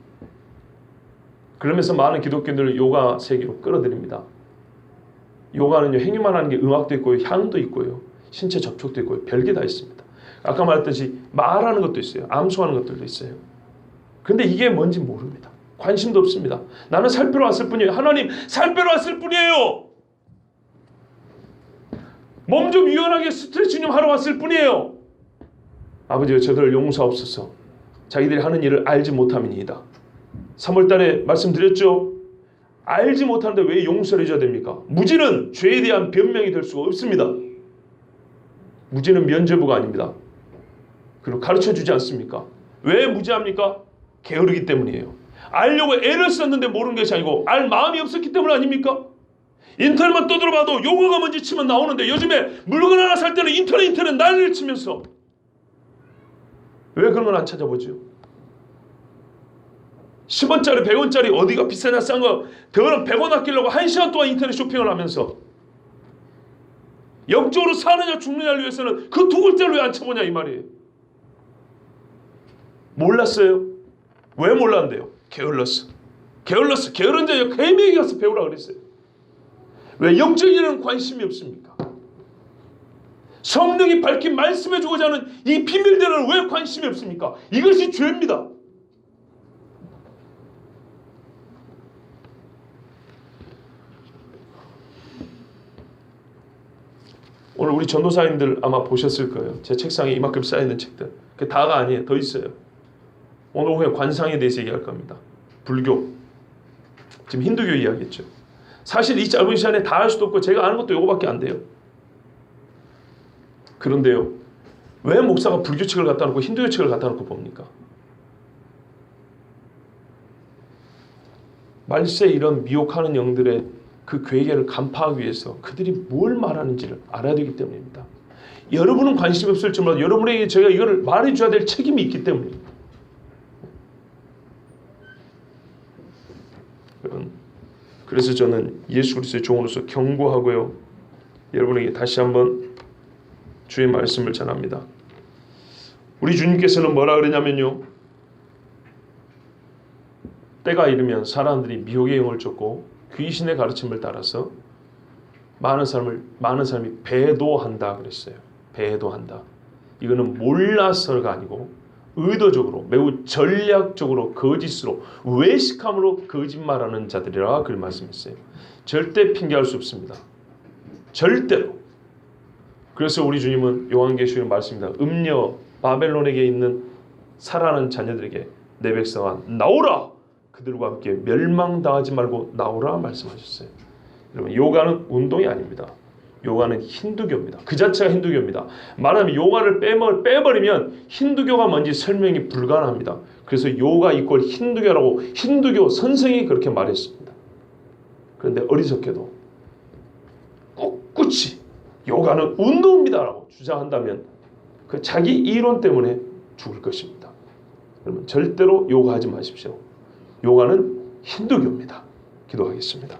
Speaker 1: 그러면서 많은 기독교인들을 요가 세계로 끌어들입니다. 요가는요, 행위만 하는 게 음악도 있고요, 향도 있고요, 신체 접촉도 있고요, 별게 다 있습니다. 아까 말했듯이 말하는 것도 있어요. 암송하는 것들도 있어요. 그런데 이게 뭔지 모릅니다. 관심도 없습니다. 나는 살 빼러 왔을 뿐이에요. 하나님, 살 빼러 왔을 뿐이에요. 몸 좀 유연하게 스트레칭 좀 하러 왔을 뿐이에요. 아버지여, 저들을 용서하옵소서. 자기들이 하는 일을 알지 못함이니이다. 3월달에 말씀드렸죠. 알지 못하는데 왜 용서를 해줘야 됩니까? 무지는 죄에 대한 변명이 될 수가 없습니다. 무지는 면죄부가 아닙니다. 그리고 가르쳐주지 않습니까? 왜 무지합니까? 게으르기 때문이에요. 알려고 애를 썼는데 모르는 것이 아니고 알 마음이 없었기 때문 아닙니까? 인터넷만 떠들어봐도 용어가 뭔지 치면 나오는데 요즘에 물건 하나 살 때는 인터넷 난리를 치면서 왜 그런 건 안 찾아보죠? 10원짜리 100원짜리 어디가 비싸냐 싼 거 그거는 100원 아끼려고 1시간 동안 인터넷 쇼핑을 하면서 영적으로 사느냐 죽느냐를 위해서는 그 두 글자를 왜 안 쳐보냐 이 말이에요. 몰랐어요? 왜 몰랐는데요? 게을렀어. 게으른 자여 개미에게 가서 배우라 그랬어요. 왜 영적인 일에는 관심이 없습니까? 성령이 밝힌 말씀해주고자 하는 이 비밀들은 왜 관심이 없습니까? 이것이 죄입니다. 오늘 우리 전도사님들 아마 보셨을 거예요. 제 책상에 이만큼 쌓여있는 책들. 그게 다가 아니에요. 더 있어요. 오늘 후에 관상에 대해서 얘기할 겁니다. 불교. 지금 힌두교 이야기했죠. 사실 이 짧은 시간에 다 할 수도 없고 제가 아는 것도 이거밖에 안 돼요. 그런데요, 왜 목사가 불교 책을 갖다 놓고 힌두교 책을 갖다 놓고 봅니까? 말세 이런 미혹하는 영들의 그 괴계를 간파하기 위해서 그들이 뭘 말하는지를 알아야 되기 때문입니다. 여러분은 관심이 없을지 몰라도 여러분에게 제가 이거를 말해줘야 될 책임이 있기 때문입니다. 그래서 저는 예수 그리스도의 종으로서 경고하고요, 여러분에게 다시 한번 주의 말씀을 전합니다. 우리 주님께서는 뭐라 그러냐면요, 때가 이르면 사람들이 미혹의 영을 쫓고 귀신의 가르침을 따라서 많은 사람이 배도한다 그랬어요. 배도한다. 이거는 몰라서가 아니고 의도적으로, 매우 전략적으로, 거짓으로, 외식함으로 거짓말하는 자들이라 그런 말씀했어요. 절대 핑계할 수 없습니다. 절대로. 그래서 우리 주님은 요한계시록 말씀입니다. 음녀 바벨론에게 있는 살아난 자녀들에게 내 백성아 나오라, 그들과 함께 멸망당하지 말고 나오라 말씀하셨어요. 여러분, 요가는 운동이 아닙니다. 요가는 힌두교입니다. 그 자체가 힌두교입니다. 말하면 요가를 빼버리면 힌두교가 뭔지 설명이 불가능합니다. 그래서 요가 이꼴 힌두교라고 힌두교 선생이 그렇게 말했습니다. 그런데 어리석게도 꿋꿋이 요가는 운동입니다라고 주장한다면 그 자기 이론 때문에 죽을 것입니다. 여러분, 절대로 요가하지 마십시오. 요가는 힌두교입니다. 기도하겠습니다.